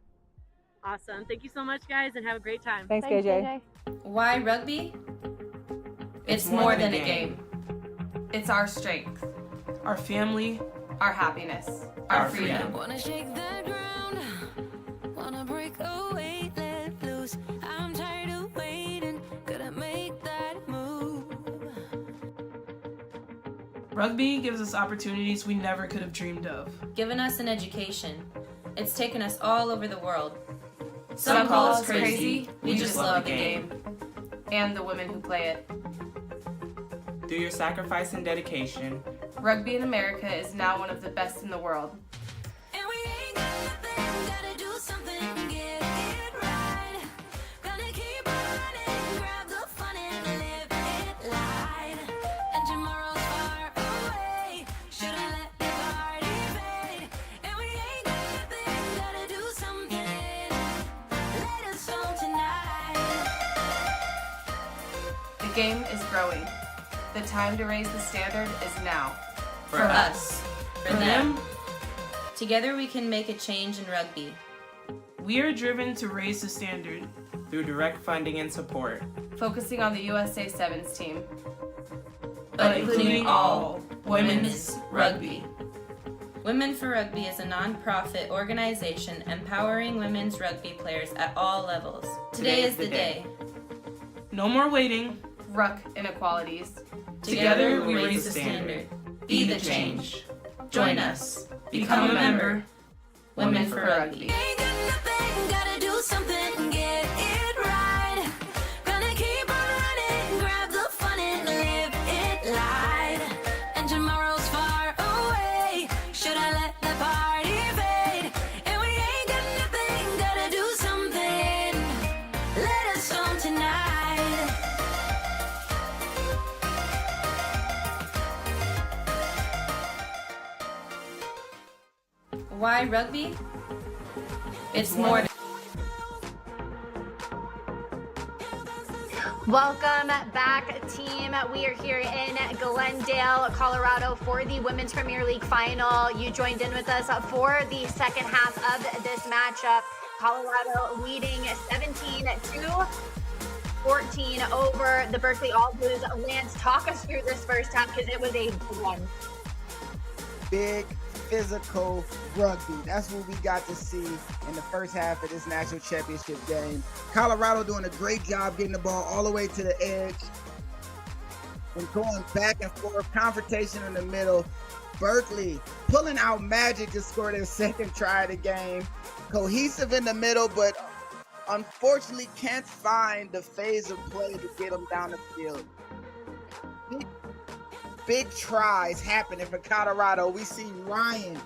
Awesome. Thank you so much, guys, and have a great time. Thanks, KJ. Why rugby? It's more than a game. It's our strength, Our family, our happiness, Our freedom. Wanna shake the ground, wanna break away, let loose. I'm tired of waiting, gotta make that move. rugby gives us opportunities we never could have dreamed of. Given us an education. It's taken us all over the world. Some call us crazy, we just love the game. And the women who play it. Through your sacrifice and dedication, Rugby in America is now one of the best in the world. And we ain't got nothing, gotta do something, get it right. Gonna keep on running, grab the fun and live it light. And tomorrow's far away, should've let the party fade. And we ain't got nothing, gotta do something, let us on tonight. The game is growing. The time to raise the standard is now. For us. For them. Together we can make a change in rugby. We are driven to raise the standard through direct funding and support, focusing on the USA Sevens team, but including all women's rugby. Women for Rugby is a non-profit organization empowering women's rugby players at all levels. Today is the day. No more waiting. Ruck inequalities. Together we raise the standard. Be the change. Join us. Become a member. Women for Rugby. Ain't got nothing, gotta do something, get it right. Gonna keep on running, grab the fun and live it light. And tomorrow's far away, should I let the party fade? And we ain't got nothing, gotta do something, let us on tonight. Why rugby? It's more than... Welcome back, team. We are here in Glendale, Colorado for the Women's Premier League final. You joined in with us for the second half of this matchup. Colorado leading 17-14 over the Berkeley All Blues. Lance, talk us through this first half because it was a big one. Big physical rugby. That's what we got to see in the first half of this national championship game. Colorado doing a great job getting the ball all the way to the edge and going back and forth, confrontation in the middle. Berkeley pulling out magic to score their second try of the game. Cohesive in the middle, but unfortunately can't find the phase of play to get them down the field. Big tries happening for Colorado. We see Ryan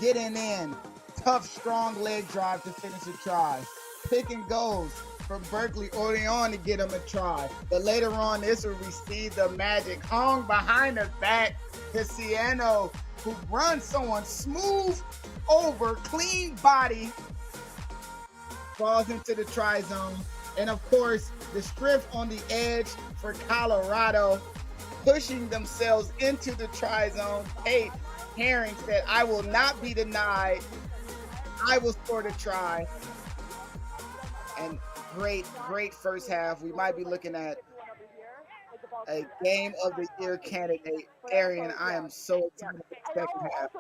getting in. Tough, strong leg drive to finish a try. Pick and goes from Berkeley early on to get him a try. But later on, this will receive the magic. Hung behind the back to Ciano, who runs someone smooth over, clean body. Falls into the try zone. And of course, the strip on the edge for Colorado, pushing themselves into the try zone. Kate Herring said, I will not be denied. I will score the try. And great first half. We might be looking at a game of the year candidate. Arian, I am so excited for the second half.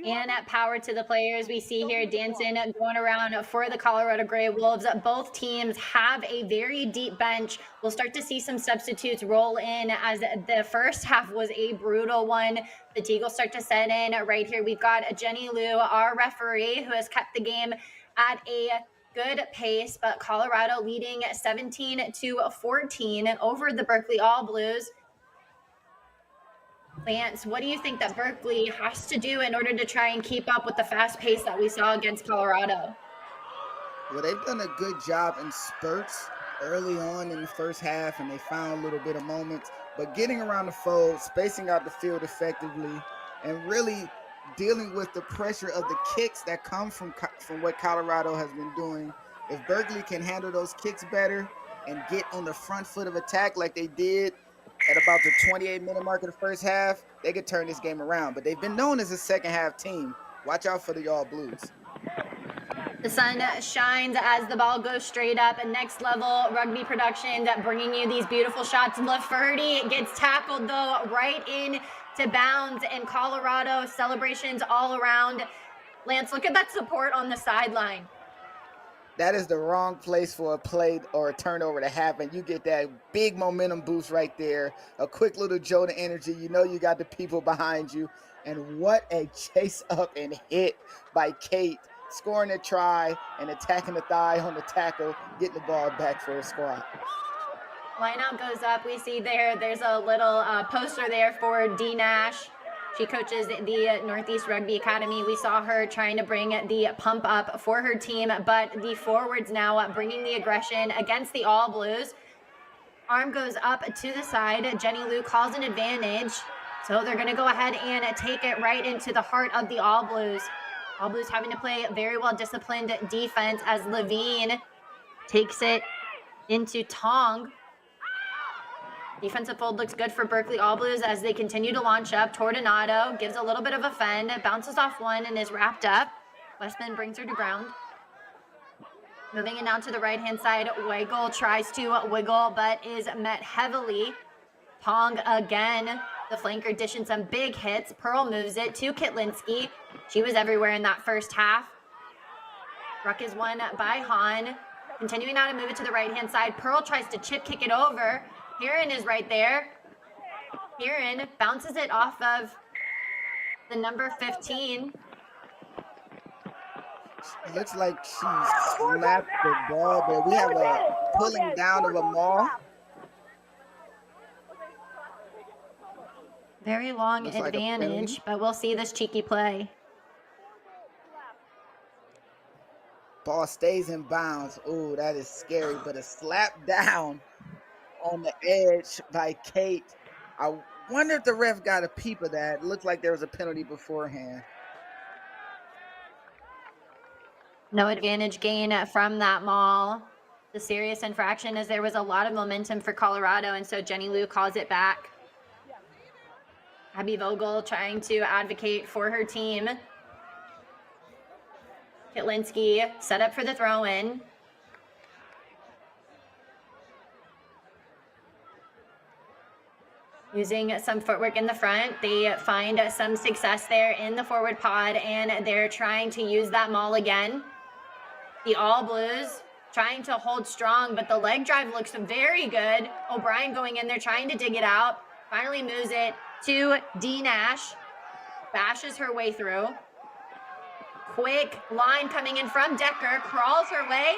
And at power to the players, we see here Danson going around for the Colorado Gray Wolves. Both teams have a very deep bench. We'll start to see some substitutes roll in as the first half was a brutal one. Fatigue will start to set in. Right here, we've got Jenny Liu, our referee, who has kept the game at a good pace, but Colorado leading 17-14 over the Berkeley All Blues. Lance, what do you think that Berkeley has to do in order to try and keep up with the fast pace that we saw against Colorado? Well, they've done a good job in spurts early on in the first half, and they found a little bit of moments. But getting around the fold, spacing out the field effectively, and really dealing with the pressure of the kicks that come from what Colorado has been doing. If Berkeley can handle those kicks better and get on the front foot of attack like they did at about the 28-minute mark of the first half, they could turn this game around. But they've been known as a second-half team. Watch out for the All Blues. The sun shines as the ball goes straight up. Next level rugby production bringing you these beautiful shots. Lafferty gets tackled, though, right into bounds. And Colorado celebrations all around. Lance, look at that support on the sideline. That is the wrong place for a play or a turnover to happen. You get that big momentum boost right there, a quick little jolt of energy. You know you got the people behind you. And what a chase up and hit by Kate, scoring a try and attacking the thigh on the tackle, getting the ball back for a squat. Lineout goes up. We see there's a little poster there for Dee Nash. She coaches the Northeast Rugby Academy. We saw her trying to bring the pump up for her team, but the forwards now bringing the aggression against the All Blues. Arm goes up to the side. Jenny Liu calls an advantage. So they're going to go ahead and take it right into the heart of the All Blues. All Blues having to play very well disciplined defense as Levine takes it into Tong. Defensive fold looks good for Berkeley All Blues as they continue to launch up. Tornado gives a little bit of a fend, bounces off one and is wrapped up. Westman brings her to ground. Moving it now to the right-hand side, Weigel tries to wiggle but is met heavily. Pong again. The flanker dishing some big hits. Pearl moves it to Kitlinski. She was everywhere in that first half. Ruck is won by Hahn. Continuing now to move it to the right-hand side. Pearl tries to chip kick it over. Heron is right there. Heron bounces it off of the number 15. Looks like she slapped the ball, but we have a pulling down of a maul. Very long Looks like a advantage, penalty. but we'll see this cheeky play. Ball stays in bounds. Ooh, that is scary, but a slap down on the edge by Kate. I wonder if the ref got a peep of that. It looked like there was a penalty beforehand. No advantage gain from that maul. The serious infraction is there was a lot of momentum for Colorado, and so Jenny Lou calls it back. Abby Vogel trying to advocate for her team. Kitlinski set up for the throw-in. Using some footwork in the front, they find some success there in the forward pod, and they're trying to use that maul again. The All Blues trying to hold strong, but the leg drive looks very good. O'Brien going in there trying to dig it out. Finally moves it to D. Nash. Bashes her way through. Quick line coming in from Decker. Crawls her way.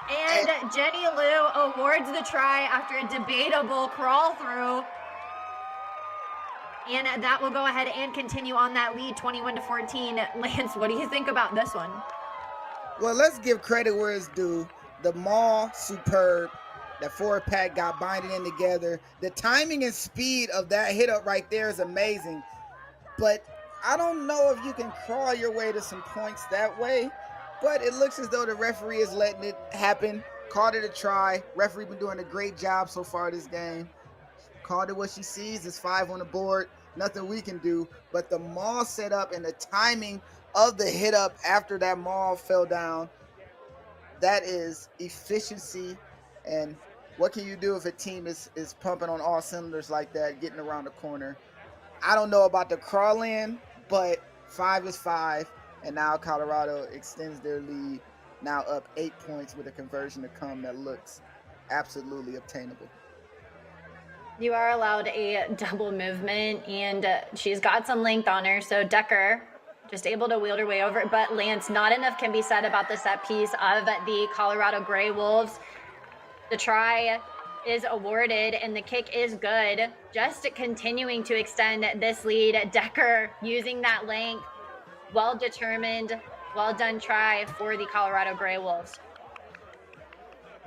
And Jenny Lou awards the try after a debatable crawl through. And that will go ahead and continue on that lead, 21-14. Lance, what do you think about this one? Well, let's give credit where it's due. The maul, superb. That forward pack got binded in together. The timing and speed of that hit up right there is amazing. But I don't know if you can crawl your way to some points that way. But it looks as though the referee is letting it happen. Called it a try. Referee been doing a great job so far this game. Called it what she sees. It's 5 on the board. Nothing we can do. But the maul set up and the timing of the hit up after that maul fell down, that is efficiency. And what can you do if a team is pumping on all cylinders like that, getting around the corner? I don't know about the crawl in, but 5 is 5. And now Colorado extends their lead, now up 8 points with a conversion to come that looks absolutely obtainable. You are allowed a double movement, and she's got some length on her. So Decker just able to wield her way over. But Lance, not enough can be said about the set piece of the Colorado Gray Wolves. The try is awarded, and the kick is good. Just continuing to extend this lead. Decker using that length. Well determined, well done try for the Colorado Gray Wolves.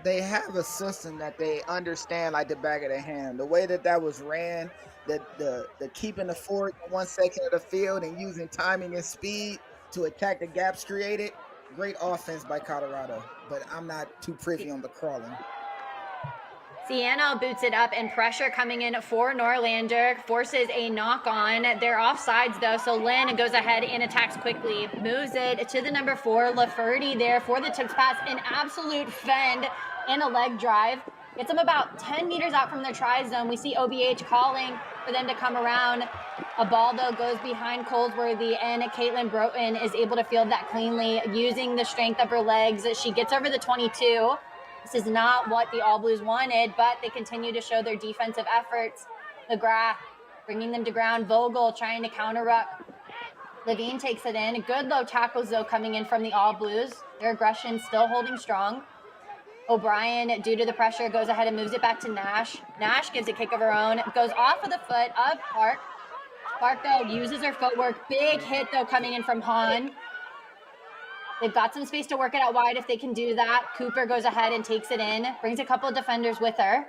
They have a system that they understand like the back of their hand. The way that was ran, the keeping the forward in one section of the field and using timing and speed to attack the gaps created. Great offense by Colorado, but I'm not too privy on the crawling. Sienna boots it up, and pressure coming in for Norlander forces a knock on. They're offsides though, so Lynn goes ahead and attacks quickly. Moves it to the number 4, Lafferty there for the tips pass. An absolute fend and a leg drive. Gets them about 10 meters out from their try zone. We see OBH calling for them to come around. A ball though goes behind Colesworthy, and Caitlin Broughton is able to field that cleanly using the strength of her legs. She gets over the 22. This is not what the All Blues wanted, but they continue to show their defensive efforts. McGrath bringing them to ground. Vogel trying to counter ruck. Levine takes it in. Good low tackles, though, coming in from the All Blues. Their aggression still holding strong. O'Brien, due to the pressure, goes ahead and moves it back to Nash. Nash gives a kick of her own. Goes off of the foot of Park. Park, though, uses her footwork. Big hit, though, coming in from Hahn. They've got some space to work it out wide if they can do that. Cooper goes ahead and takes it in. Brings a couple of defenders with her.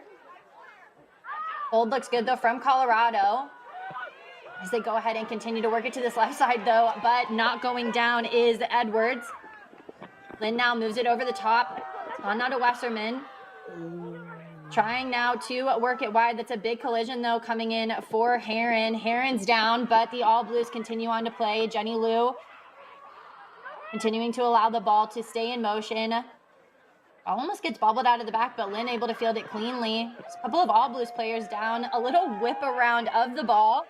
Hold looks good, though, from Colorado. As they go ahead and continue to work it to this left side, though, but not going down is Edwards. Lynn now moves it over the top. It's gone now to Wasserman. Trying now to work it wide. That's a big collision, though, coming in for Heron. Heron's down, but the All Blues continue on to play. Jenny Liu continuing to allow the ball to stay in motion. Almost gets bobbled out of the back, but Lynn able to field it cleanly. There's a couple of All Blues players down. A little whip around of the ball.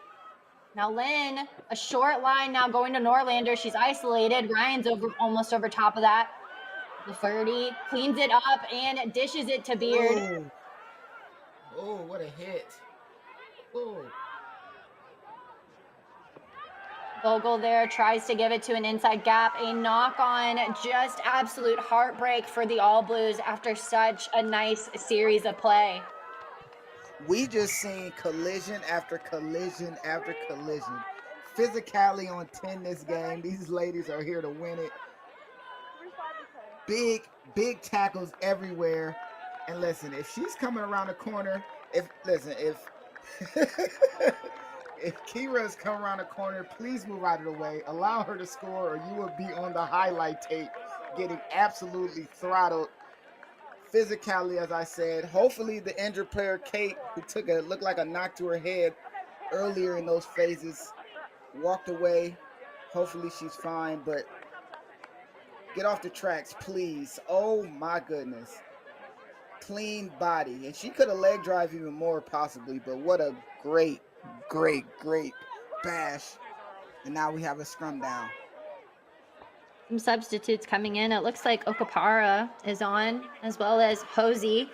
Now Lynn, a short line now going to Norlander. She's isolated. Ryan's almost over top of that. LaFerty cleans it up and dishes it to Beard. Oh, what a hit. Oh. Vogel there tries to give it to an inside gap. A knock on, just absolute heartbreak for the All Blues after such a nice series of play. We just seen collision after collision after collision. Physicality on 10 this game. These ladies are here to win it. Big tackles everywhere. And listen, if she's coming around the corner, if Kira's come around the corner, please move out of the way. Allow her to score, or you will be on the highlight tape getting absolutely throttled. Physicality, as I said. Hopefully the injured player, Kate, who looked like a knock to her head earlier in those phases, walked away. Hopefully she's fine, but get off the tracks, please. Oh my goodness. Clean body. And she could have leg drive even more possibly, but what a great bash. And now we have a scrum down. Some substitutes coming in. It looks like Okapara is on, as well as Hosey,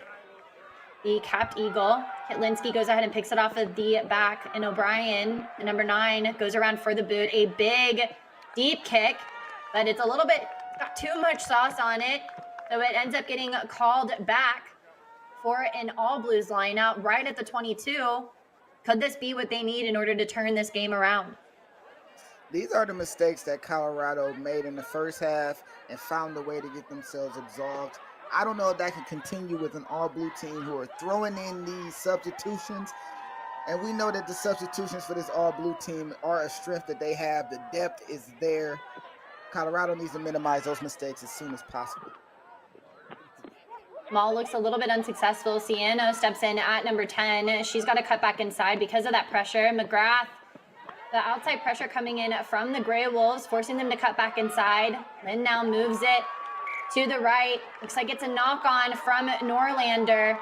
the capped eagle. Hitlinski goes ahead and picks it off of the back, and O'Brien, the number 9, goes around for the boot. A big, deep kick, but it's a little bit, got too much sauce on it, so it ends up getting called back for an All Blues line out right at the 22. Could this be what they need in order to turn this game around? These are the mistakes that Colorado made in the first half and found a way to get themselves absolved. I don't know if that can continue with an all-blue team who are throwing in these substitutions. And we know that the substitutions for this all-blue team are a strength that they have. The depth is there. Colorado needs to minimize those mistakes as soon as possible. Maul looks a little bit unsuccessful. Sienna steps in at number 10. She's got to cut back inside because of that pressure. McGrath, the outside pressure coming in from the Grey Wolves, forcing them to cut back inside. Lynn now moves it to the right. Looks like it's a knock on from Norlander.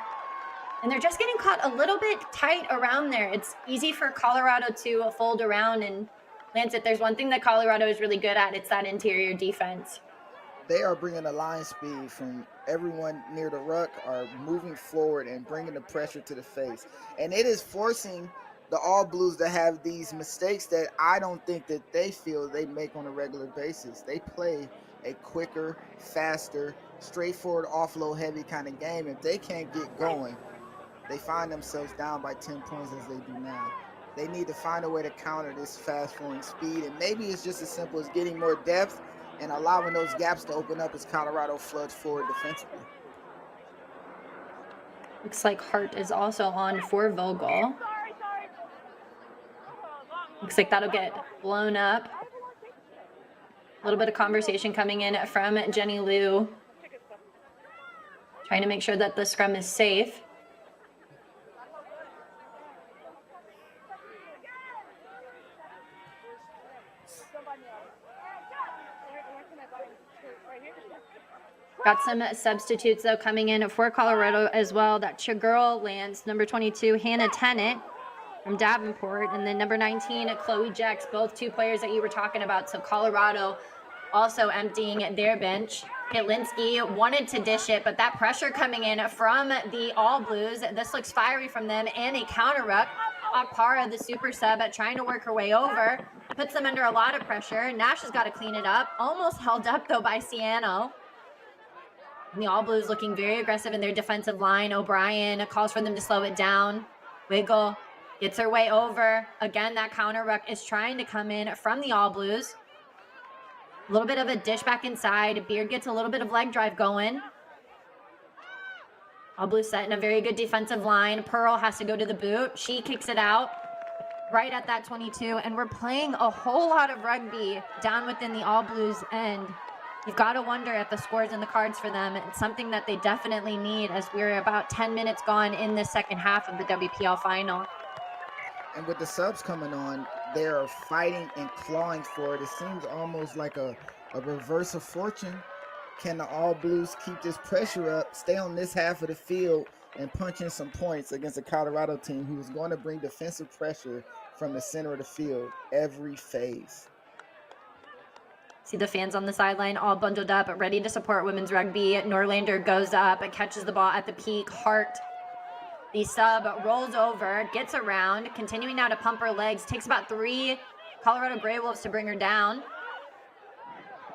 And they're just getting caught a little bit tight around there. It's easy for Colorado to fold around and lance it. There's one thing that Colorado is really good at. It's that interior defense. They are bringing the line speed from everyone near the ruck, are moving forward and bringing the pressure to the face. And it is forcing the All Blues to have these mistakes that I don't think that they feel they make on a regular basis. They play a quicker, faster, straightforward, offload heavy kind of game. If they can't get going, they find themselves down by 10 points as they do now. They need to find a way to counter this fast flowing speed. And maybe it's just as simple as getting more depth and allowing those gaps to open up as Colorado floods forward defensively. Looks like Hart is also on for Vogel. Looks like that'll get blown up. A little bit of conversation coming in from Jenny Liu, trying to make sure that the scrum is safe. Got some substitutes, though, coming in for Colorado as well. That Chagirl lands, number 22, Hannah Tennant from Davenport, and then number 19, Chloe Jex, both 2 players that you were talking about. So Colorado also emptying their bench. Hitlinski wanted to dish it, but that pressure coming in from the All Blues. This looks fiery from them, and a counter ruck. Akpara, the super sub, trying to work her way over. Puts them under a lot of pressure. Nash has got to clean it up. Almost held up, though, by Ciano. And the All Blues looking very aggressive in their defensive line. O'Brien calls for them to slow it down. Wiggle gets her way over. Again, that counter ruck is trying to come in from the All Blues. A little bit of a dish back inside. Beard gets a little bit of leg drive going. All Blues set in a very good defensive line. Pearl has to go to the boot. She kicks it out right at that 22. And we're playing a whole lot of rugby down within the All Blues end. You've got to wonder if the score's in the cards for them. It's something that they definitely need as we're about 10 minutes gone in the second half of the WPL final. And with the subs coming on, they're fighting and clawing for it. It seems almost like a reverse of fortune. Can the All Blues keep this pressure up, stay on this half of the field, and punch in some points against a Colorado team who is going to bring defensive pressure from the center of the field every phase? See the fans on the sideline all bundled up, ready to support women's rugby. Norlander goes up and catches the ball at the peak. Hart, the sub, rolls over, gets around, continuing now to pump her legs. Takes about 3 Colorado Grey Wolves to bring her down.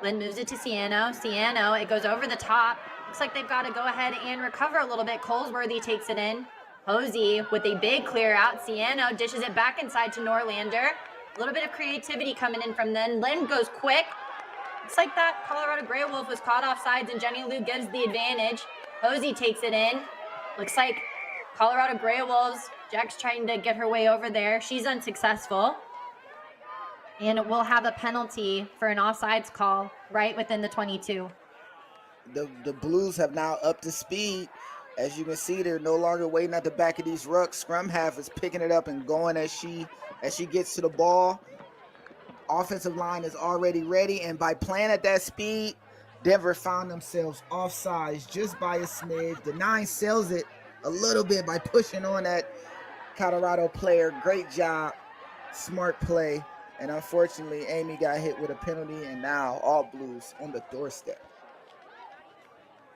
Lynn moves it to Ciano. Ciano, it goes over the top. Looks like they've got to go ahead and recover a little bit. Colesworthy takes it in. Posey with a big clear out. Ciano dishes it back inside to Norlander. A little bit of creativity coming in from then. Lynn goes quick. Looks like that Colorado Grey Wolf was caught off sides and Jenny Lou gives the advantage. Posey takes it in. Looks like Colorado Grey Wolves, Jack's trying to get her way over there. She's unsuccessful. And we'll have a penalty for an offsides call right within the 22. The Blues have now upped to speed. As you can see, they're no longer waiting at the back of these rucks. Scrum half is picking it up and going as she gets to the ball. Offensive line is already ready, and by playing at that speed, Denver found themselves offsides just by a smidge. The 9 sells it a little bit by pushing on that Colorado player. Great job, smart play, and unfortunately, Amy got hit with a penalty, and now All Blues on the doorstep.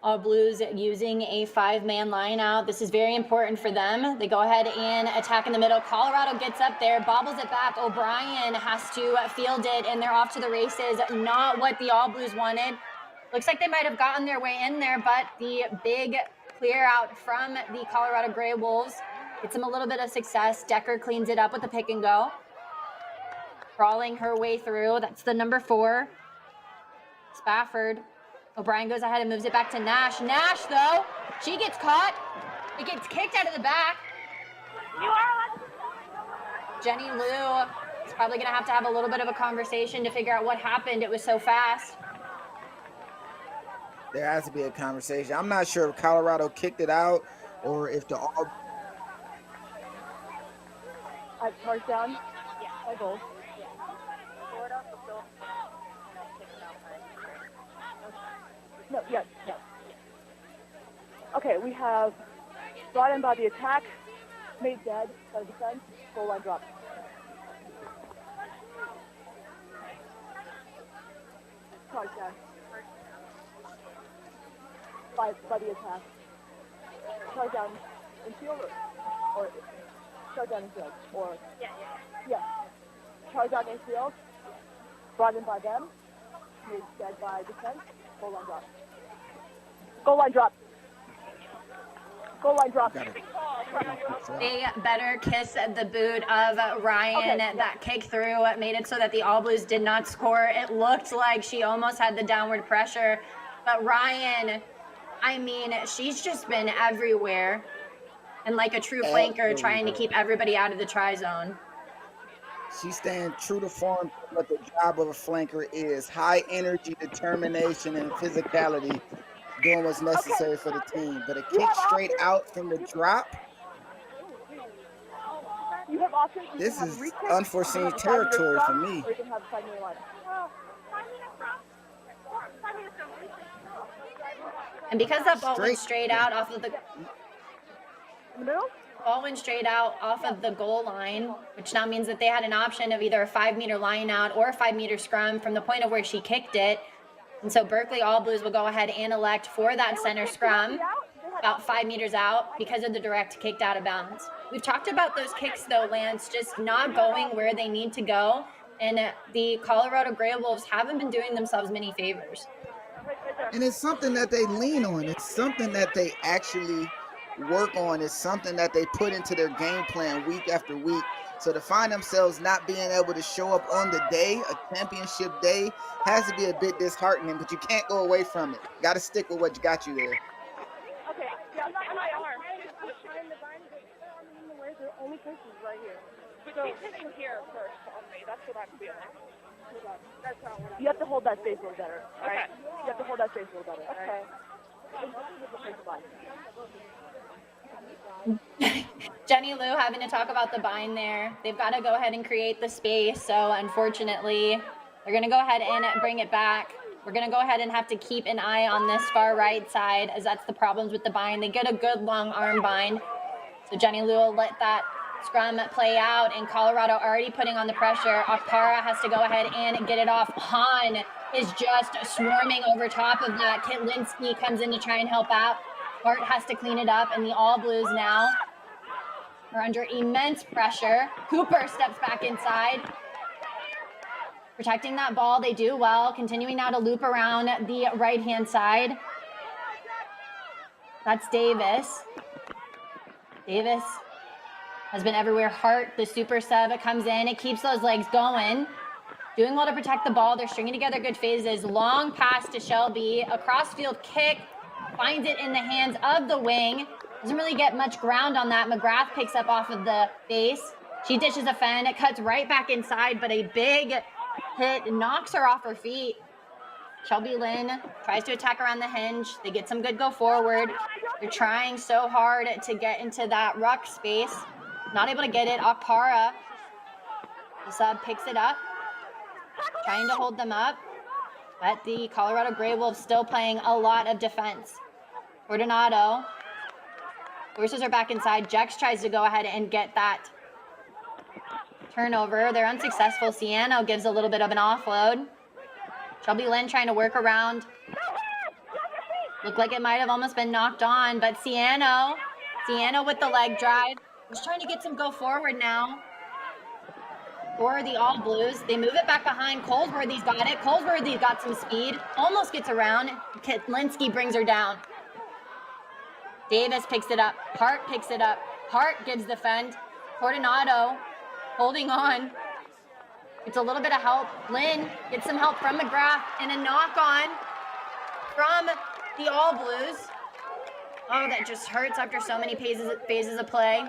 All Blues using a 5-man line out. This is very important for them. They go ahead and attack in the middle. Colorado gets up there, bobbles it back. O'Brien has to field it, and they're off to the races. Not what the All Blues wanted. Looks like they might have gotten their way in there, but the big clear out from the Colorado Grey Wolves gets them a little bit of success. Decker cleans it up with a pick and go. Crawling her way through. That's the number 4. Spafford. O'Brien goes ahead and moves it back to Nash. Nash, though, she gets caught. It gets kicked out of the back. Jenny Lou is probably going to have a little bit of a conversation to figure out what happened. It was so fast. There has to be a conversation. I'm not sure if Colorado kicked it out or if the All... Charge down. Yeah. Goal. No, yes, no. Okay, we have brought in by the attack, made dead by the defense, goal line drop. Charge down. By the attack. Charge down in field or charge down in field or yeah. Charge down in field, brought in by them, made dead by defense, goal line drop. Goal line drop. Goal line drop. They better kiss the boot of Ryan. Okay, yeah. That kick through made it so that the All Blues did not score. It looked like she almost had the downward pressure. But Ryan, I mean, she's just been everywhere. And like a true flanker, trying to keep everybody out of the try zone. She's staying true to form. What the job of a flanker is: high energy, determination, and physicality, doing what's necessary for the team. But a kick straight out from the drop, this is unforeseen territory for me. And because that ball went straight out off of the ball went straight out off of the goal line, which now means that they had an option of either a 5-meter line out or a 5-meter scrum from the point of where she kicked it. And so Berkeley All Blues will go ahead and elect for that center scrum about 5 meters out because of the direct kicked out of bounds. We've talked about those kicks, though, Lance, just not going where they need to go. And the Colorado Grey Wolves haven't been doing themselves many favors. And it's something that they lean on. It's something that they actually work on. It's something that they put into their game plan week after week. So to find themselves not being able to show up on the day, a championship day, has to be a bit disheartening, but you can't go away from it. Got to stick with what got you there. Okay, yeah, I'm not the only person right here. So hitting here first on me, that's what I'm feeling. You have to hold that space a little better, all right? You have to hold that space a little better, all right? Jenny Lou having to talk about the bind there. They've got to go ahead and create the space. So unfortunately, they're going to go ahead and bring it back. We're going to go ahead and have to keep an eye on this far right side, as that's the problems with the bind. They get a good long arm bind. So Jenny Lou will let that scrum play out, and Colorado already putting on the pressure. Okpara has to go ahead and get it off. Han is just swarming over top of that. Kitlinski comes in to try and help out. Hart has to clean it up, and the All Blues now are under immense pressure. Cooper steps back inside. Protecting that ball, they do well. Continuing now to loop around the right-hand side. That's Davis. Davis has been everywhere. Hart, the super sub, comes in. It keeps those legs going. Doing well to protect the ball. They're stringing together good phases. Long pass to Shelby. A cross-field kick. Finds it in the hands of the wing. Doesn't really get much ground on that. McGrath picks up off of the base. She dishes a fend. It cuts right back inside, but a big hit knocks her off her feet. Shelby Lynn tries to attack around the hinge. They get some good go forward. They're trying so hard to get into that ruck space. Not able to get it. Okpara, the sub, picks it up. Trying to hold them up. But the Colorado Grey Wolves still playing a lot of defense. Fortunato. Horses are back inside. Jex tries to go ahead and get that turnover. They're unsuccessful. Ciano gives a little bit of an offload. Shelby Lynn trying to work around. Looked like it might have almost been knocked on, but Ciano with the leg drive. He's trying to get some go forward now for the All Blues. They move it back behind. Colesworthy's got it. Colesworthy's got some speed. Almost gets around. Kitlinski brings her down. Davis picks it up. Hart picks it up. Hart gives the fend. Fortunato holding on. It's a little bit of help. Lynn gets some help from McGrath and a knock on from the All Blues. Oh, that just hurts after so many phases of play.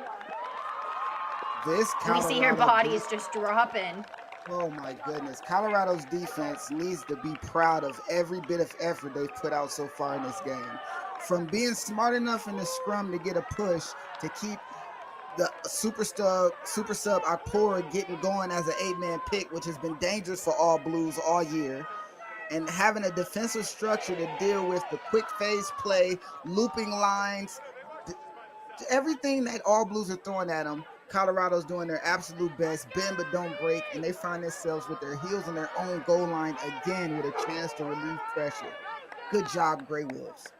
We see her bodies just dropping. Oh my goodness. Colorado's defense needs to be proud of every bit of effort they've put out so far in this game. From being smart enough in the scrum to get a push to keep the super sub Okpara getting going as an 8-man pick, which has been dangerous for All Blues all year, and having a defensive structure to deal with the quick phase play, looping lines, everything that All Blues are throwing at them. Colorado's doing their absolute best, bend but don't break, and they find themselves with their heels on their own goal line again with a chance to relieve pressure. Good job, Grey Wolves.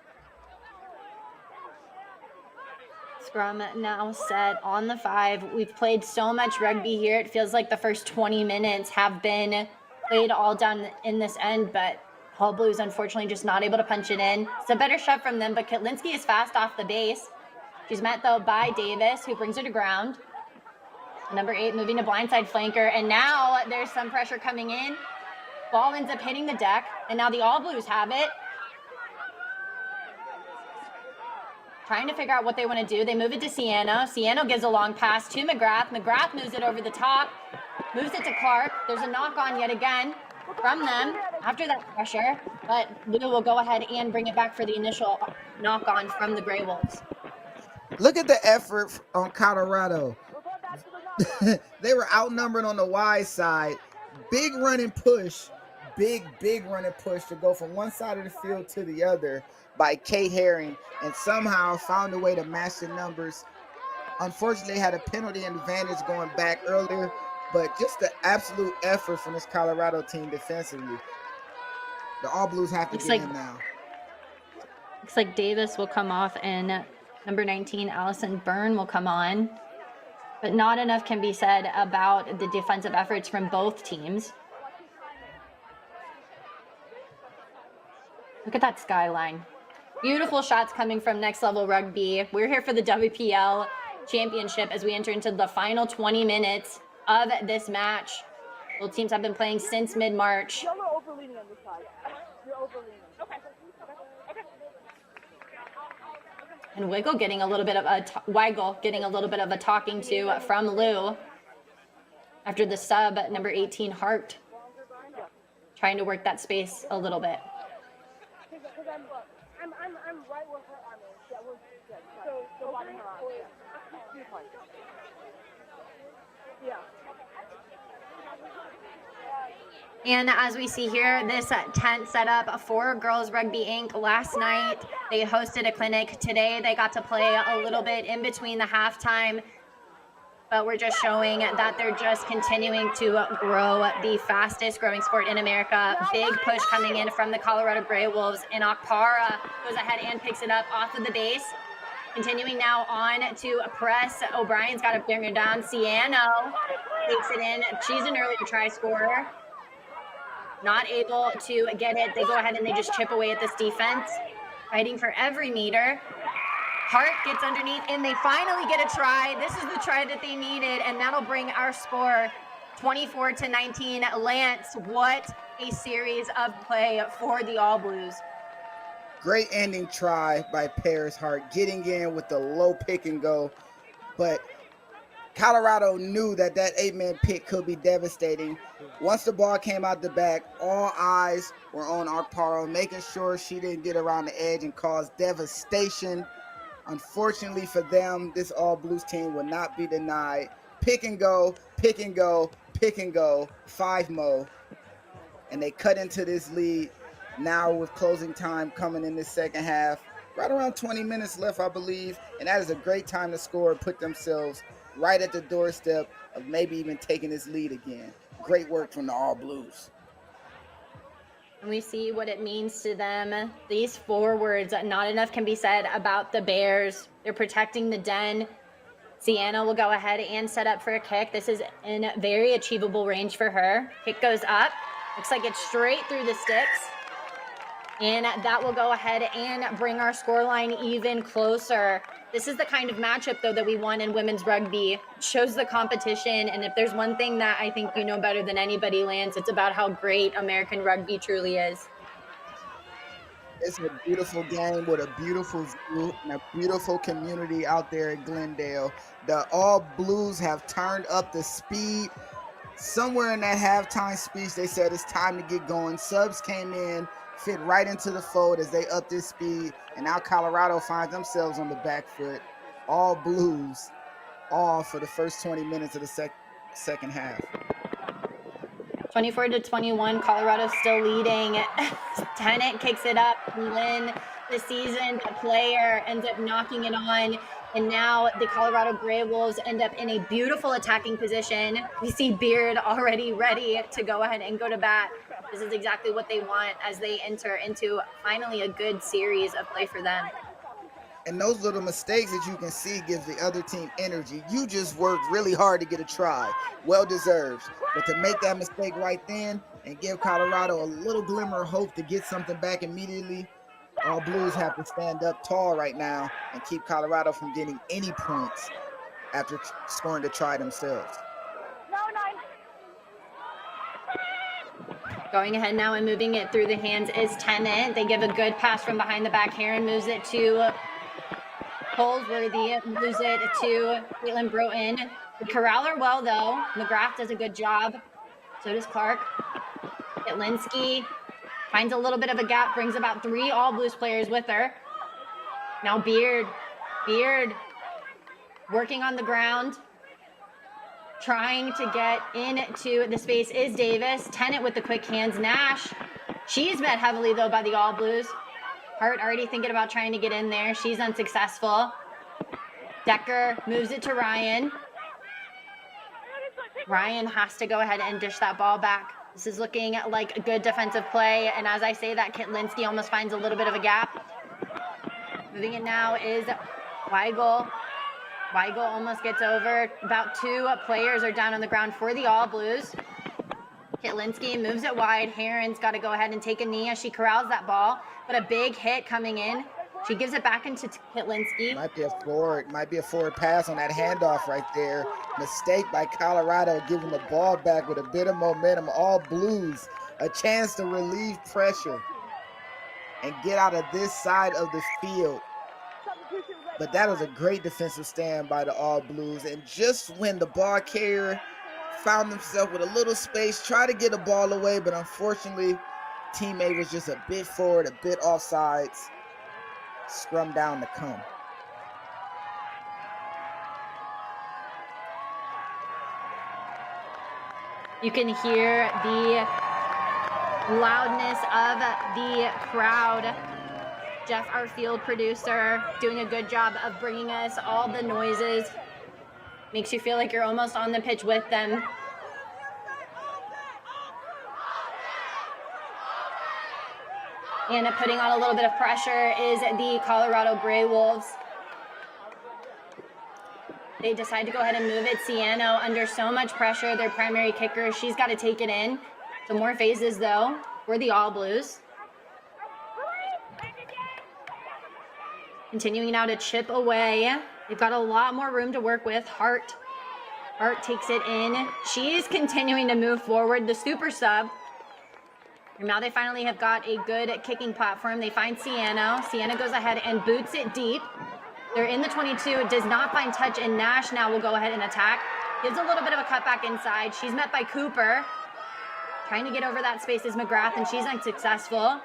Scrum now set on the 5. We've played so much rugby here. It feels like the first 20 minutes have been played all down in this end, but All Blues unfortunately just not able to punch it in. It's a better shot from them, but Kitlinski is fast off the base. She's met though by Davis, who brings her to ground. Number 8 moving to blindside flanker, and now there's some pressure coming in. Ball ends up hitting the deck, and now the All Blues have it. Trying to figure out what they want to do. They move it to Ciano. Ciano gives a long pass to McGrath. McGrath moves it over the top, moves it to Clark. There's a knock on yet again from them after that pressure, but Lou will go ahead and bring it back for the initial knock on from the Grey Wolves. Look at the effort on Colorado. They were outnumbered on the wide side. Big running push, big running push to go from one side of the field to the other by Kate Herring, and somehow found a way to match the numbers. Unfortunately, had a penalty advantage going back earlier, but just the absolute effort from this Colorado team defensively. The All Blues have to get in now. Looks like Davis will come off and number 19, Allison Byrne, will come on. But not enough can be said about the defensive efforts from both teams. Look at that skyline. Beautiful shots coming from Next Level Rugby. We're here for the WPL Championship as we enter into the final 20 minutes of this match. Both teams have been playing since mid-March. You're overleaning on this side. You're overleaning. Okay. And Weigel getting a little bit of a talking to from Lou after the sub, number 18, Hart. trying to work that space a little bit. Because I'm right where her arm is. Yeah, we're good. So bottom her arm. Yeah. And as we see here, this tent set up for Girls Rugby Inc. Last night, they hosted a clinic. Today, they got to play a little bit in between the halftime. But we're just showing that they're just continuing to grow, the fastest growing sport in America. Big push coming in from the Colorado Grey Wolves, and Akpara goes ahead and picks it up off of the base. Continuing now on to press. O'Brien's got to bring her down. Ciano takes it in. She's an earlier try scorer. Not able to get it. They go ahead and they just chip away at this defense, fighting for every meter. Hart gets underneath, and they finally get a try. This is the try that they needed, and that'll bring our score 24-19. Lance, what a series of play for the All Blues. Great ending try by Paris Hart, getting in with the low pick and go. But Colorado knew that 8-man pick could be devastating. Once the ball came out the back, all eyes were on Akparo, making sure she didn't get around the edge and cause devastation. Unfortunately for them, this All Blues team will not be denied. Pick and go, pick and go, pick and go, 5-mo. And they cut into this lead now with closing time coming in this second half. Right around 20 minutes left, I believe. And that is a great time to score and put themselves right at the doorstep of maybe even taking this lead again. Great work from the All Blues. And we see what it means to them. These forwards, not enough can be said about the Bears. They're protecting the den. Sienna will go ahead and set up for a kick. This is in very achievable range for her. Kick goes up. Looks like it's straight through the sticks. And that will go ahead and bring our scoreline even closer. This is the kind of matchup, though, that we want in women's rugby. It shows the competition, and if there's one thing that I think you know better than anybody, Lance, it's about how great American rugby truly is. It's a beautiful game with a beautiful view and a beautiful community out there at Glendale. The All Blues have turned up the speed. Somewhere in that halftime speech, they said it's time to get going. Subs came in, fit right into the fold as they upped this speed, and now Colorado finds themselves on the back foot. All Blues, all for the first 20 minutes of the second half. 24-21, Colorado still leading. Tennant kicks it up to win the season. The player ends up knocking it on. And now the Colorado Grey Wolves end up in a beautiful attacking position. We see Beard already ready to go ahead and go to bat. This is exactly what they want as they enter into finally a good series of play for them. And those little mistakes that you can see gives the other team energy. You just worked really hard to get a try. Well deserved. But to make that mistake right then and give Colorado a little glimmer of hope to get something back immediately, All Blues have to stand up tall right now and keep Colorado from getting any points after scoring the try themselves. Going ahead now and moving it through the hands is Tennant. They give a good pass from behind the back. Heron moves it to Holsworthy, moves it to Caitlin Broughton. They corral her well, though. McGrath does a good job. So does Clark. Kitlinski finds a little bit of a gap, brings about 3 All Blues players with her. Now Beard working on the ground, trying to get into the space is Davis. Tennant with the quick hands. Nash, she's met heavily, though, by the All Blues. Hart already thinking about trying to get in there. She's unsuccessful. Decker moves it to Ryan. Ryan has to go ahead and dish that ball back. This is looking like a good defensive play, and as I say that, Kitlinski almost finds a little bit of a gap. Moving it now is Weigel. Weigel almost gets over. About 2 players are down on the ground for the All Blues. Kitlinski moves it wide. Heron's got to go ahead and take a knee as she corrals that ball, but a big hit coming in. She gives it back into Kitlinski. Might be a forward pass on that handoff right there. Mistake by Colorado, giving the ball back with a bit of momentum. All Blues, a chance to relieve pressure and get out of this side of the field. But that was a great defensive stand by the All Blues. And just when the ball carrier found himself with a little space, tried to get a ball away, but unfortunately, teammate was just a bit forward, a bit offsides. Scrum down to come. You can hear the loudness of the crowd. Jeff, our field producer, doing a good job of bringing us all the noises. Makes you feel like you're almost on the pitch with them. And putting on a little bit of pressure is the Colorado Gray Wolves. They decide to go ahead and move it. Ciano under so much pressure, their primary kicker. She's got to take it in. So more phases, though, for the All Blues. Continuing now to chip away. They've got a lot more room to work with. Hart takes it in. She is continuing to move forward. The super sub. And now they finally have got a good kicking platform. They find Ciano. Ciano goes ahead and boots it deep. They're in the 22. It does not find touch, and Nash now will go ahead and attack. Gives a little bit of a cutback inside. She's met by Cooper. Trying to get over that space is McGrath, and she's unsuccessful.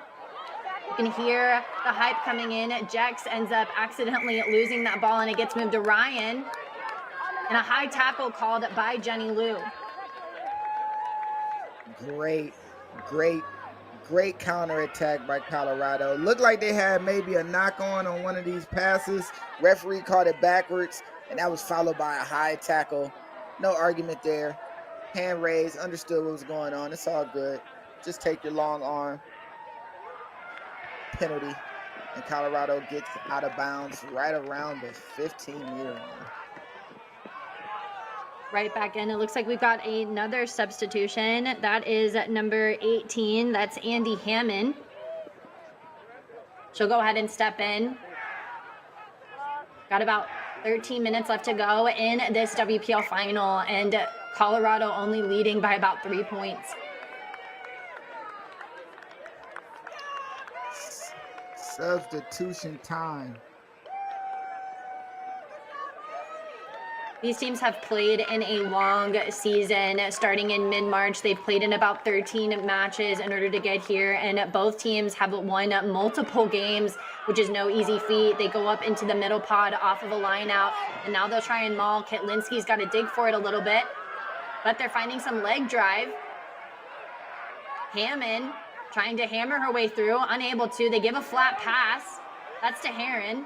You can hear the hype coming in. Jex ends up accidentally losing that ball, and it gets moved to Ryan. And a high tackle called by Jenny Liu. Great counterattack by Colorado. Looked like they had maybe a knock-on one of these passes. Referee called it backwards, and that was followed by a high tackle. No argument there. Hand raised, understood what was going on. It's all good. Just take your long arm. Penalty, and Colorado gets out of bounds right around the 15-meter line. Right back in. It looks like we've got another substitution. That is number 18. That's Andy Hammond. She'll go ahead and step in. Got about 13 minutes left to go in this WPL final, and Colorado only leading by about 3 points. Substitution time. These teams have played in a long season. Starting in mid-March, they've played in about 13 matches in order to get here, and both teams have won multiple games, which is no easy feat. They go up into the middle pod off of a line out, and now they'll try and maul. Kitlinski's got to dig for it a little bit, but they're finding some leg drive. Hammond trying to hammer her way through, unable to. They give a flat pass. That's to Heron.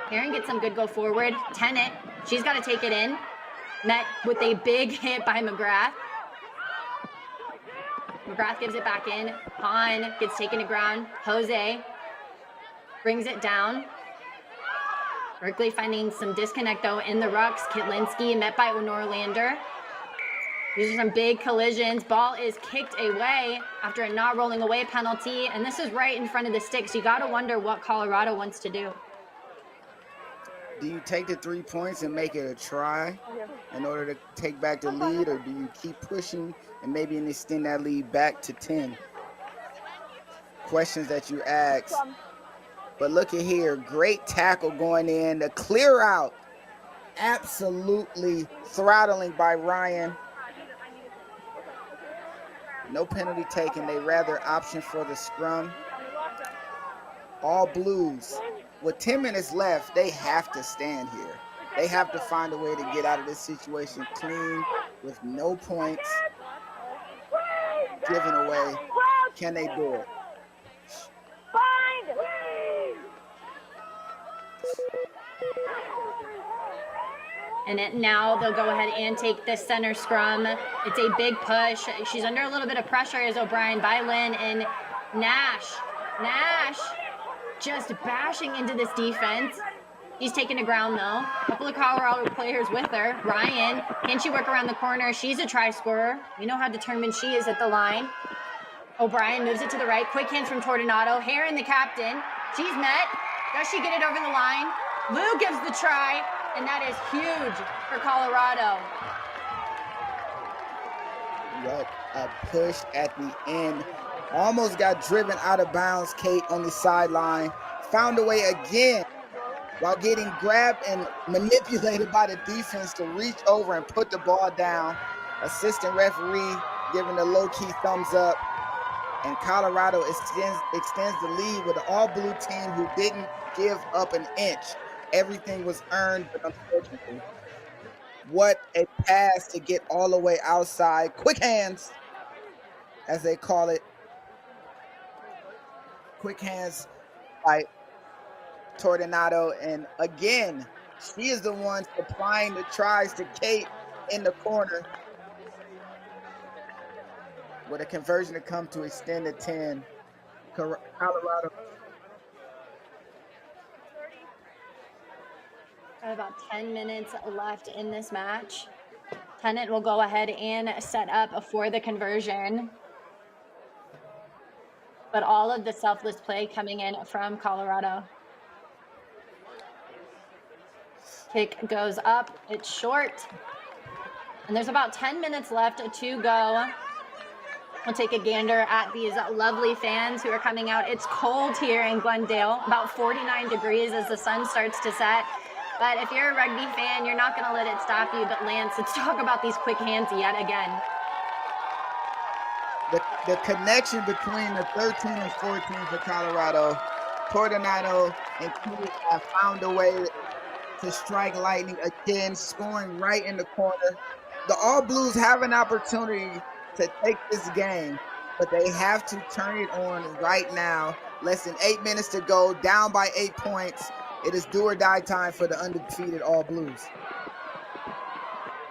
Heron gets some good go forward. Tennant, she's got to take it in. Met with a big hit by McGrath. McGrath gives it back in. Hahn gets taken to ground. Jose brings it down. Berkeley finding some disconnect, though, in the rucks. Kitlinski met by Norlander. These are some big collisions. Ball is kicked away after a not rolling away penalty, and this is right in front of the sticks. You got to wonder what Colorado wants to do. Do you take the 3 points and make it a try in order to take back the lead, or do you keep pushing and maybe extend that lead back to 10? Questions that you ask. But look at here, great tackle going in, the clear out. Absolutely throttling by Ryan. No penalty taken. They rather option for the scrum. All Blues. With 10 minutes left, they have to stand here. They have to find a way to get out of this situation clean with no points given away. Can they do it? And now they'll go ahead and take this center scrum. It's a big push. She's under a little bit of pressure as O'Brien by Lynn, and Nash just bashing into this defense. He's taken to ground, though. A couple of Colorado players with her. Ryan, can she work around the corner? She's a try scorer. You know how determined she is at the line. O'Brien moves it to the right. Quick hands from Tordonato. Heron, the captain. She's met. Does she get it over the line? Lou gives the try, and that is huge for Colorado. What a push at the end. Almost got driven out of bounds, Kate, on the sideline. Found a way again while getting grabbed and manipulated by the defense to reach over and put the ball down. Assistant referee giving a low-key thumbs up. And Colorado extends the lead with the all-blue team who didn't give up an inch. Everything was earned, but unfortunately. What a pass to get all the way outside. Quick hands, as they call it. Quick hands by Tornado. And again, she is the one supplying the tries to Kate in the corner. With a conversion to come to extend to 10. Colorado. About 10 minutes left in this match. Tennant will go ahead and set up for the conversion. But all of the selfless play coming in from Colorado. Kick goes up, it's short. And there's about 10 minutes left to go. We'll take a gander at these lovely fans who are coming out. It's cold here in Glendale, about 49 degrees as the sun starts to set. But if you're a rugby fan, you're not going to let it stop you. But Lance, let's talk about these quick hands yet again. The connection between the 13 and 14 for Colorado, Tornado and Key have found a way to strike lightning again, scoring right in the corner. The All Blues have an opportunity to take this game, but they have to turn it on right now. Less than 8 minutes to go, down by 8 points. It is do or die time for the undefeated All Blues.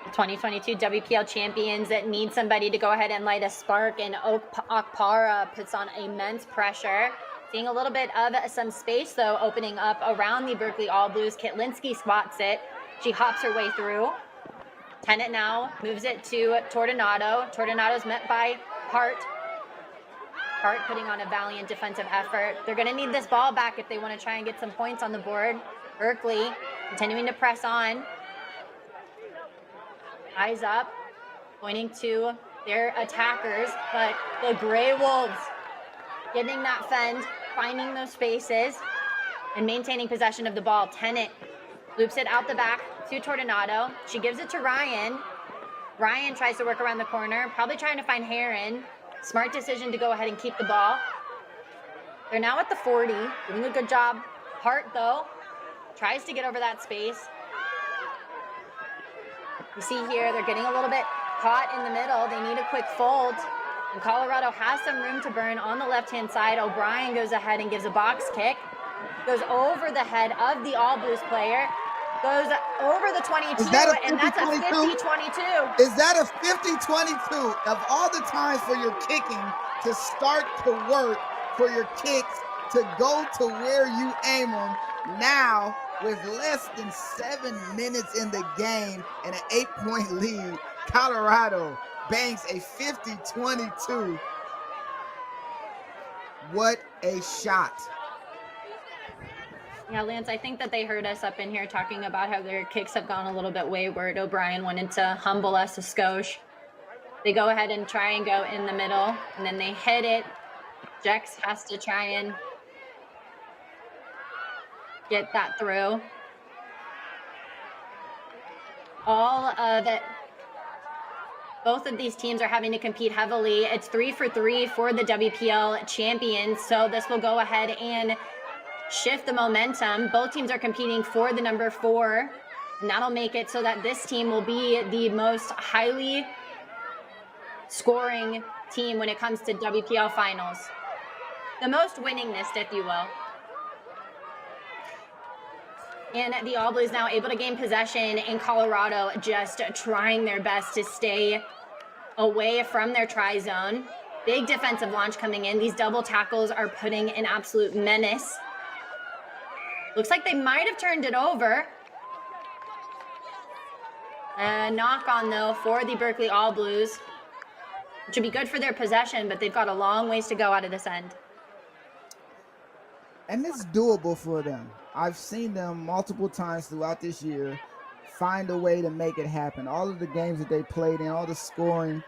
2022 WPL champions that need somebody to go ahead and light a spark, and Okpara puts on immense pressure. Seeing a little bit of some space, though, opening up around the Berkeley All Blues. Kitlinski spots it. She hops her way through. Tennant now moves it to Tornado. Tornado's met by Hart. Hart putting on a valiant defensive effort. They're going to need this ball back if they want to try and get some points on the board. Berkeley continuing to press on. Eyes up, pointing to their attackers, but the Grey Wolves getting that fend, finding those spaces, and maintaining possession of the ball. Tennant loops it out the back to Tornado. She gives it to Ryan. Ryan tries to work around the corner, probably trying to find Heron. Smart decision to go ahead and keep the ball. They're now at the 40, doing a good job. Hart, though, tries to get over that space. You see here, they're getting a little bit caught in the middle. They need a quick fold. And Colorado has some room to burn on the left-hand side. O'Brien goes ahead and gives a box kick. Goes over the head of the All Blues player. Goes over the 22, and that's a 50-22. Is that a 50-22? Of all the times for your kicking to start to work, for your kicks to go to where you aim them, now with less than 7 minutes in the game and an 8-point lead, Colorado bangs a 50-22. What a shot. Yeah, Lance, I think that they heard us up in here talking about how their kicks have gone a little bit wayward. O'Brien wanted to humble us a skosh. They go ahead and try and go in the middle, and then they hit it. Jex has to try and get that through. All of it. Both of these teams are having to compete heavily. It's 3 for 3 for the WPL champions, so this will go ahead and shift the momentum. Both teams are competing for the number 4, and that'll make it so that this team will be the most highly scoring team when it comes to WPL finals. The most winningest, if you will. And the All Blues now able to gain possession in Colorado, just trying their best to stay away from their try zone. Big defensive launch coming in. These double tackles are putting an absolute menace. Looks like they might have turned it over. A knock on, though, for the Berkeley All Blues. It should be good for their possession, but they've got a long ways to go out of this end. And it's doable for them. I've seen them multiple times throughout this year find a way to make it happen. All of the games that they played in, all the scoring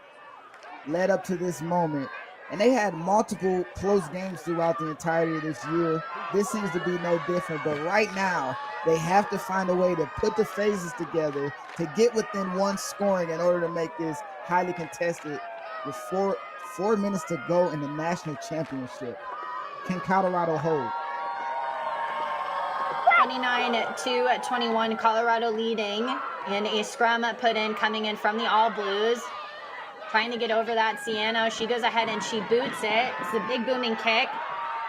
led up to this moment. And they had multiple close games throughout the entirety of this year. this seems to be no different. But right now, they have to find a way to put the phases together to get within one scoring in order to make this highly contested with four minutes to go in the national championship. Can Colorado hold? 29-21, Colorado leading, and a scrum put in coming in from the All Blues. Trying to get over that, Sienna. She goes ahead and she boots it. It's a big booming kick.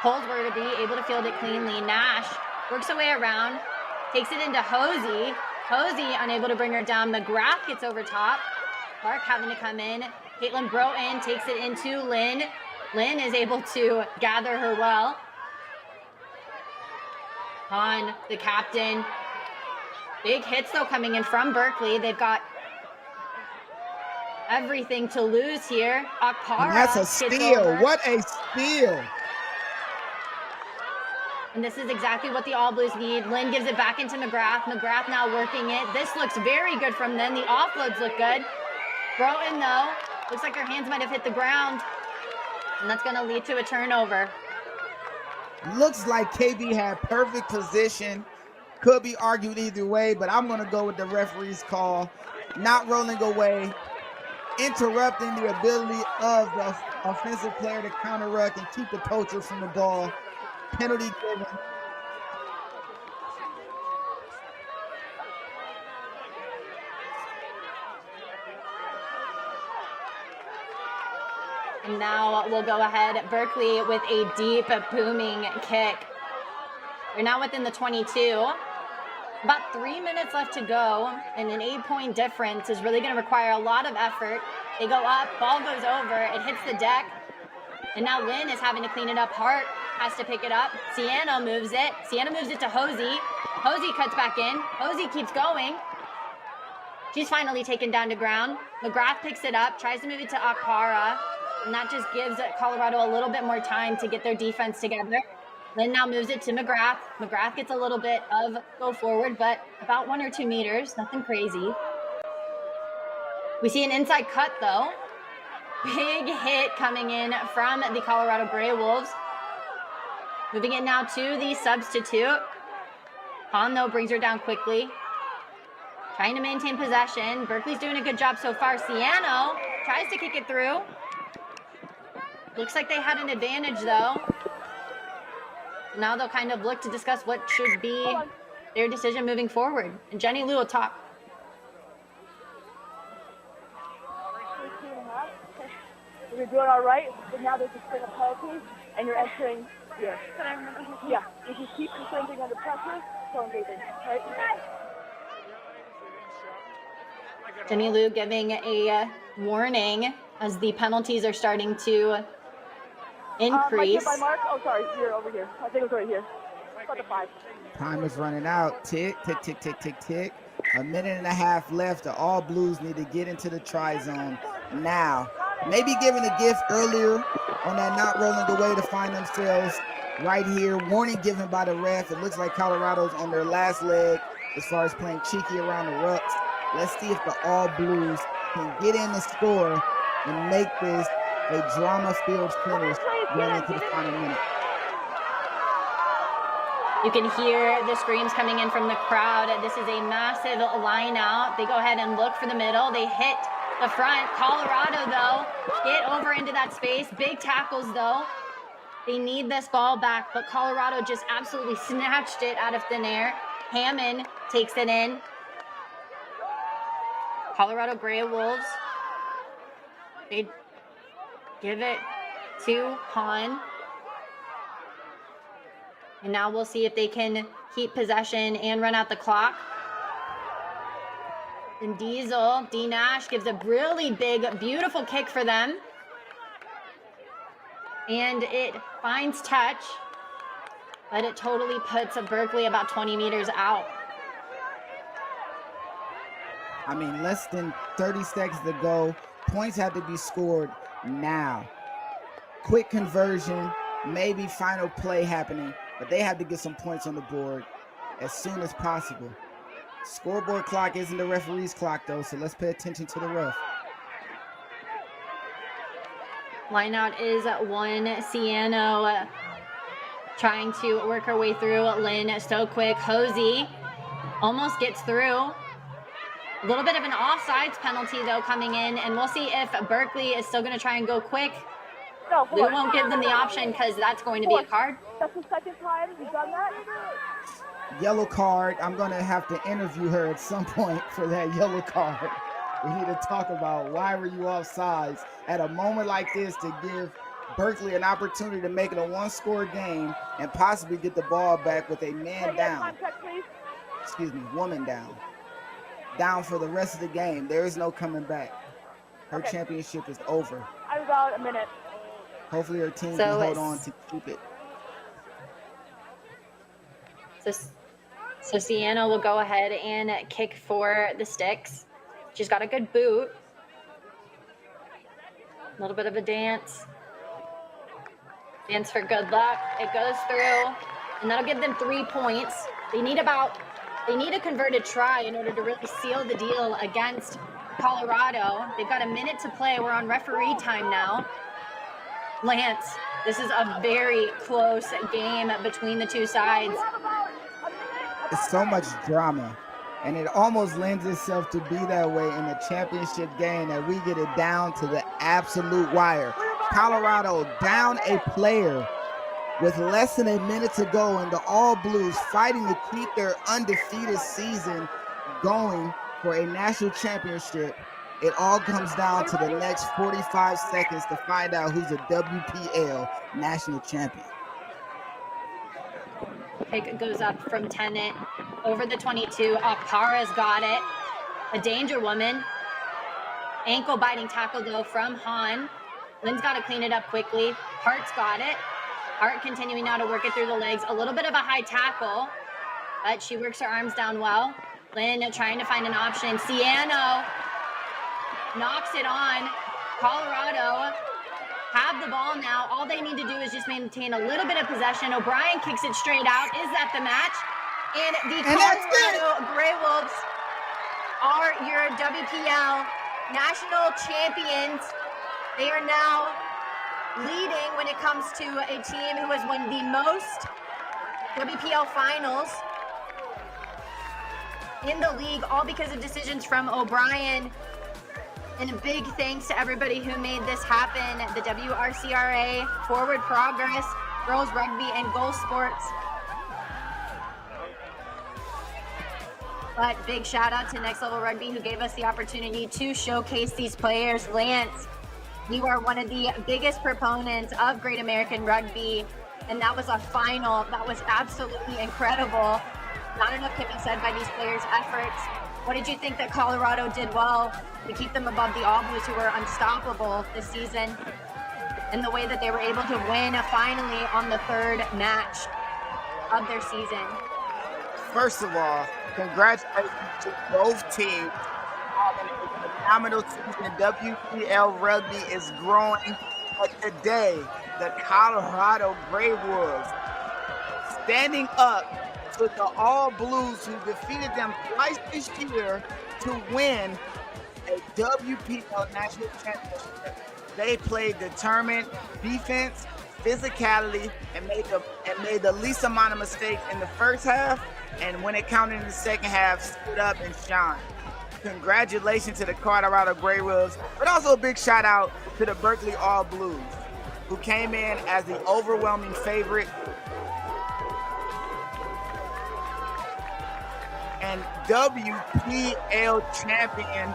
Holdsworthy, able to field it cleanly. Nash works her way around, takes it into Hosey. Hosey unable to bring her down. McGrath gets over top. Clark having to come in. Caitlin Broughton takes it into Lynn. Lynn is able to gather her well. On the captain. Big hits though coming in from Berkeley. They've got everything to lose here. Akpara. And that's a steal. What a steal. And this is exactly what the All Blues need. Lynn gives it back into McGrath. McGrath now working it. This looks very good from them. The offloads look good. Broughton though, looks like her hands might have hit the ground. And that's gonna lead to a turnover. Looks like KB had perfect position. Could be argued either way, but I'm gonna go with the referee's call. Not rolling away, interrupting the ability of the offensive player to counter ruck and keep the poacher from the ball. Penalty given. And now we'll go ahead, Berkeley with a deep booming kick. We're now within the 22. About 3 minutes left to go, and an 8-point difference is really gonna require a lot of effort. They go up, ball goes over, it hits the deck, and now Lynn is having to clean it up. Hart has to pick it up. Sienna moves it. Sienna moves it to Hosey. Hosey cuts back in. Hosey keeps going. She's finally taken down to ground. McGrath picks it up, tries to move it to Akpara, and that just gives Colorado a little bit more time to get their defense together. Lynn now moves it to McGrath. McGrath gets a little bit of go forward, but about 1 or 2 meters, nothing crazy. We see an inside cut though. Big hit coming in from the Colorado Grey Wolves. Moving it now to the substitute. Hahn though brings her down quickly. Trying to maintain possession. Berkeley's doing a good job so far. Ciano tries to kick it through. Looks like they had an advantage though. Now they'll kind of look to discuss what should be their decision moving forward. And Jenny Lou will talk. You're doing all right, but now there's a string of penalties, and you're entering here. Yeah, if you keep defending under pressure, so engaging, right? Jenny Lou giving a warning as the penalties are starting to increase. By Mark? Oh, sorry, you're over here. I think it was right here. About the 5. Time is running out. Tick, tick, tick, tick, tick, tick. A minute and a half left. The All Blues need to get into the try zone now. Maybe giving a gift earlier on that not rolling away to find themselves right here. Warning given by the ref. It looks like Colorado's on their last leg as far as playing cheeky around the rucks. Let's see if the All Blues can get in the score and make this a drama-filled finish going into the final minute. You can hear the screams coming in from the crowd. This is a massive line out. They go ahead and look for the middle. They hit the front. Colorado, though, get over into that space. Big tackles, though. They need this ball back, but Colorado just absolutely snatched it out of thin air. Hammond takes it in. Colorado Grey Wolves. They give it to Hahn. And now we'll see if they can keep possession and run out the clock. And Diesel, D. Nash gives a really big, beautiful kick for them. And it finds touch, but it totally puts Berkeley about 20 meters out. I mean, less than 30 seconds to go. Points have to be scored now. Quick conversion, maybe final play happening, but they have to get some points on the board as soon as possible. Scoreboard clock isn't the referee's clock, though, so let's pay attention to the ref. Lineout is 1. Ciano trying to work her way through. Lynn so quick. Hosey almost gets through. A little bit of an offsides penalty though coming in, and we'll see if Berkeley is still going to try and go quick. No, Lou won't give them the option because that's going to be a card. That's the second time you've done that. Yellow card. I'm going to have to interview her at some point for that yellow card. We need to talk about why were you offsides at a moment like this to give Berkeley an opportunity to make it a one-score game and possibly get the ball back with a man down. Excuse me, woman down. Down for the rest of the game. There is no coming back. Her championship is over. I have about a minute. Hopefully her team can hold on to keep it. So Sienna will go ahead and kick for the Sticks. She's got a good boot. A little bit of a dance. Dance for good luck. It goes through, and that'll give them 3 points. They need a converted try in order to really seal the deal against Colorado. They've got a minute to play. We're on referee time now. Lance, this is a very close game between the two sides. It's so much drama, and it almost lends itself to be that way in the championship game that we get it down to the absolute wire. Colorado down a player with less than a minute to go, and the All Blues fighting to keep their undefeated season going for a national championship. It all comes down to the next 45 seconds to find out who's a WPL national champion. Pick goes up from Tennant over the 22. Akpara's got it. A danger woman. Ankle biting tackle though from Hahn. Lynn's got to clean it up quickly. Hart's got it. Hart continuing now to work it through the legs. A little bit of a high tackle, but she works her arms down well. Lynn trying to find an option. Ciano knocks it on. Colorado have the ball now. All they need to do is just maintain a little bit of possession. O'Brien kicks it straight out. Is that the match? And the Colorado Grey Wolves are your WPL national champions. They are now leading when it comes to a team who has won the most WPL finals in the league, all because of decisions from O'Brien. And a big thanks to everybody who made this happen. The WRCRA, Forward Progress, Girls Rugby, and Goal Sports. But big shout out to Next Level Rugby who gave us the opportunity to showcase these players. Lance, you are one of the biggest proponents of Great American Rugby, and that was a final that was absolutely incredible. Not enough can be said by these players' efforts. What did you think that Colorado did well to keep them above the All Blues, who were unstoppable this season, and the way that they were able to win finally on the third match of their season? First of all, congratulations to both teams. A phenomenal season. WPL rugby is growing. But today, the Colorado Grey Wolves standing up to the All Blues, who defeated them twice this year to win a WPL national championship. They played determined defense, physicality, and made the least amount of mistakes in the first half. And when it counted in the second half, stood up and shined. Congratulations to the Colorado Grey Wolves, but also a big shout out to the Berkeley All Blues, who came in as the overwhelming favorite. And WPL champion,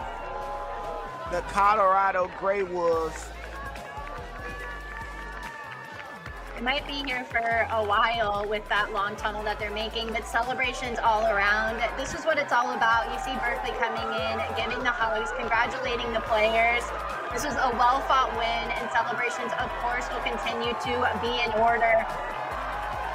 the Colorado Grey Wolves. It might be here for a while with that long tunnel that they're making, but celebrations all around. This is what it's all about. You see Berkeley coming in, giving the hugs, congratulating the players. This was a well-fought win, and celebrations, of course, will continue to be in order.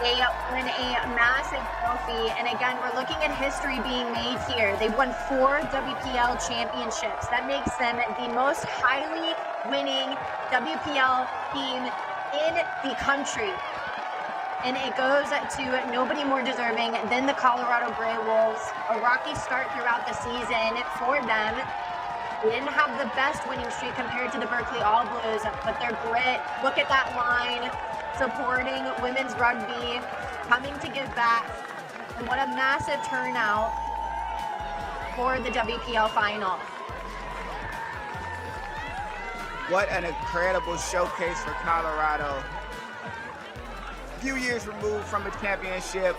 They win a massive trophy, and again, we're looking at history being made here. They've won 4 WPL championships. That makes them the most highly winning WPL team in the country. And it goes to nobody more deserving than the Colorado Grey Wolves. A rocky start throughout the season for them. They didn't have the best winning streak compared to the Berkeley All Blues, but their grit, look at that line. supporting women's rugby, coming to give back. And what a massive turnout for the WPL final. What an incredible showcase for Colorado. A few years removed from a championship,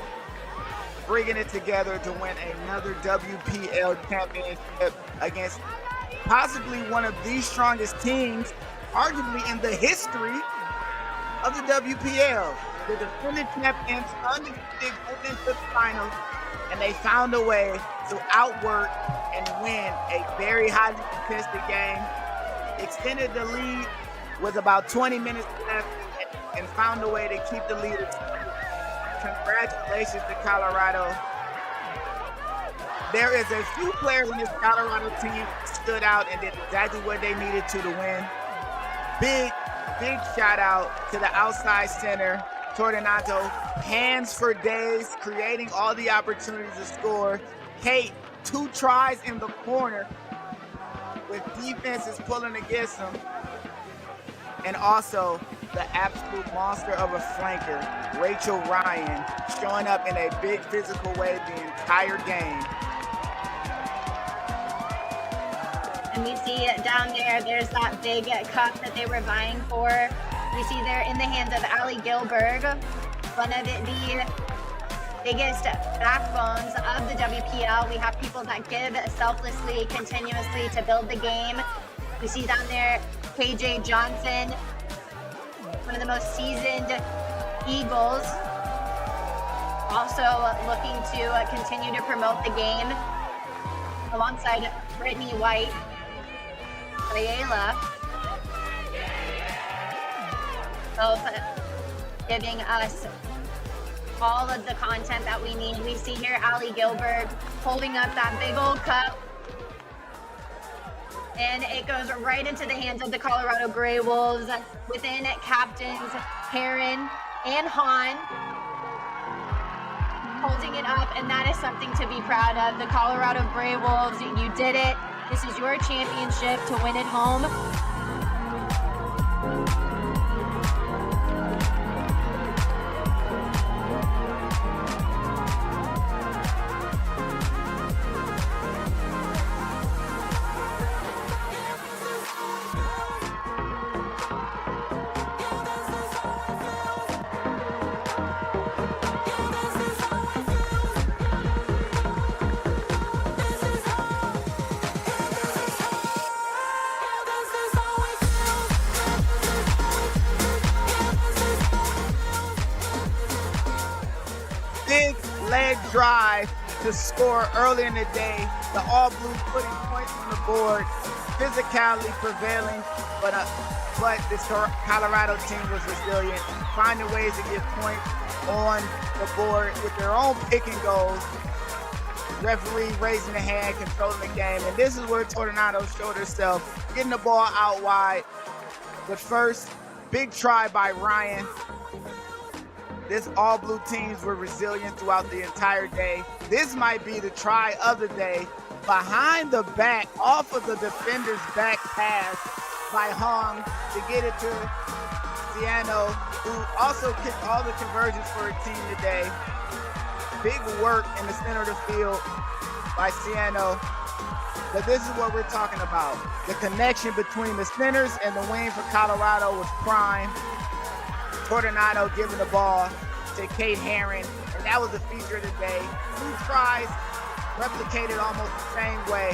bringing it together to win another WPL championship against possibly one of the strongest teams, arguably in the history of the WPL. The defending champions undefeated went into the finals, and they found a way to outwork and win a very highly contested game. Extended the lead with about 20 minutes left and found a way to keep the lead. Congratulations to Colorado. There is a few players in this Colorado team stood out and did exactly what they needed to win. Big shout out to the outside center, Tordonato. Hands for days, creating all the opportunities to score. Kate, 2 tries in the corner with defenses pulling against them. And also the absolute monster of a flanker, Rachel Ryan, showing up in a big physical way the entire game. And we see down there's that big cup that they were vying for. We see there in the hands of Allie Gilberg, one of the biggest backbones of the WPL. We have people that give selflessly, continuously to build the game. We see down there KJ Johnson, one of the most seasoned Eagles, also looking to continue to promote the game, alongside Brittany White, Ayala, both giving us all of the content that we need. We see here Allie Gilbert holding up that big old cup, and it goes right into the hands of the Colorado Grey Wolves, within captains Heron and Hahn holding it up, and that is something to be proud of. The Colorado Grey Wolves, you did it. This is your championship to win it home. Big leg drive to score early in the day. The All Blues putting points on the board, physicality prevailing, but this Colorado team was resilient, finding ways to get points on the board with their own pick and goals. Referee raising the hand, controlling the game, and this is where Tordonato showed herself, getting the ball out wide. But first, big try by Ryan. This all blue teams were resilient throughout the entire day. This might be the try of the day. Behind the back, off of the defender's back pass by Hong to get it to Ciano, who also kicked all the conversions for her team today. Big work in the center of the field by Ciano. But this is what we're talking about. The connection between the centers and the wing for Colorado was prime. Tordonato giving the ball to Kate Herron, and that was the feature of the day. 2 tries replicated almost the same way.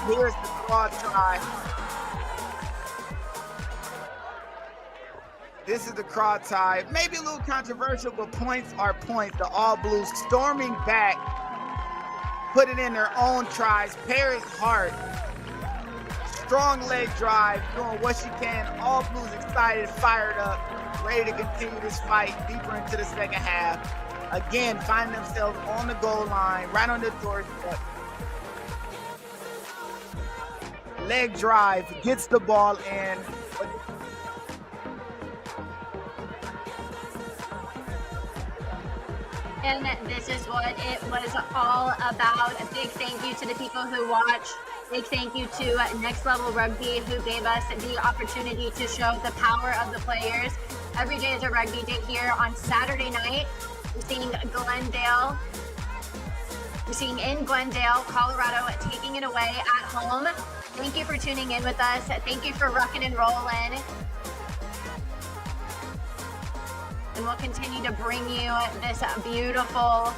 Here's the quad try. This is the crowd tie. Maybe a little controversial, but points are points. The All Blues storming back, putting in their own tries. Paris Hart, strong leg drive, doing what she can. All Blues excited, fired up, ready to continue this fight deeper into the second half. Again, find themselves on the goal line, right on the doorstep. Leg drive, gets the ball in. And this is what it was all about. A big thank you to the people who watched. Big thank you to Next Level Rugby, who gave us the opportunity to show the power of the players. Every day is a rugby day here on Saturday night. We're seeing Glendale. We're seeing in Glendale, Colorado, taking it away at home. Thank you for tuning in with us. Thank you for rocking and rolling. And we'll continue to bring you this beautiful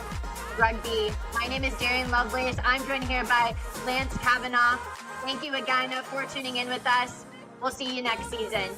rugby. My name is Darian Lovelace. I'm joined here by Lance Kavanaugh. Thank you again for tuning in with us. We'll see you next season.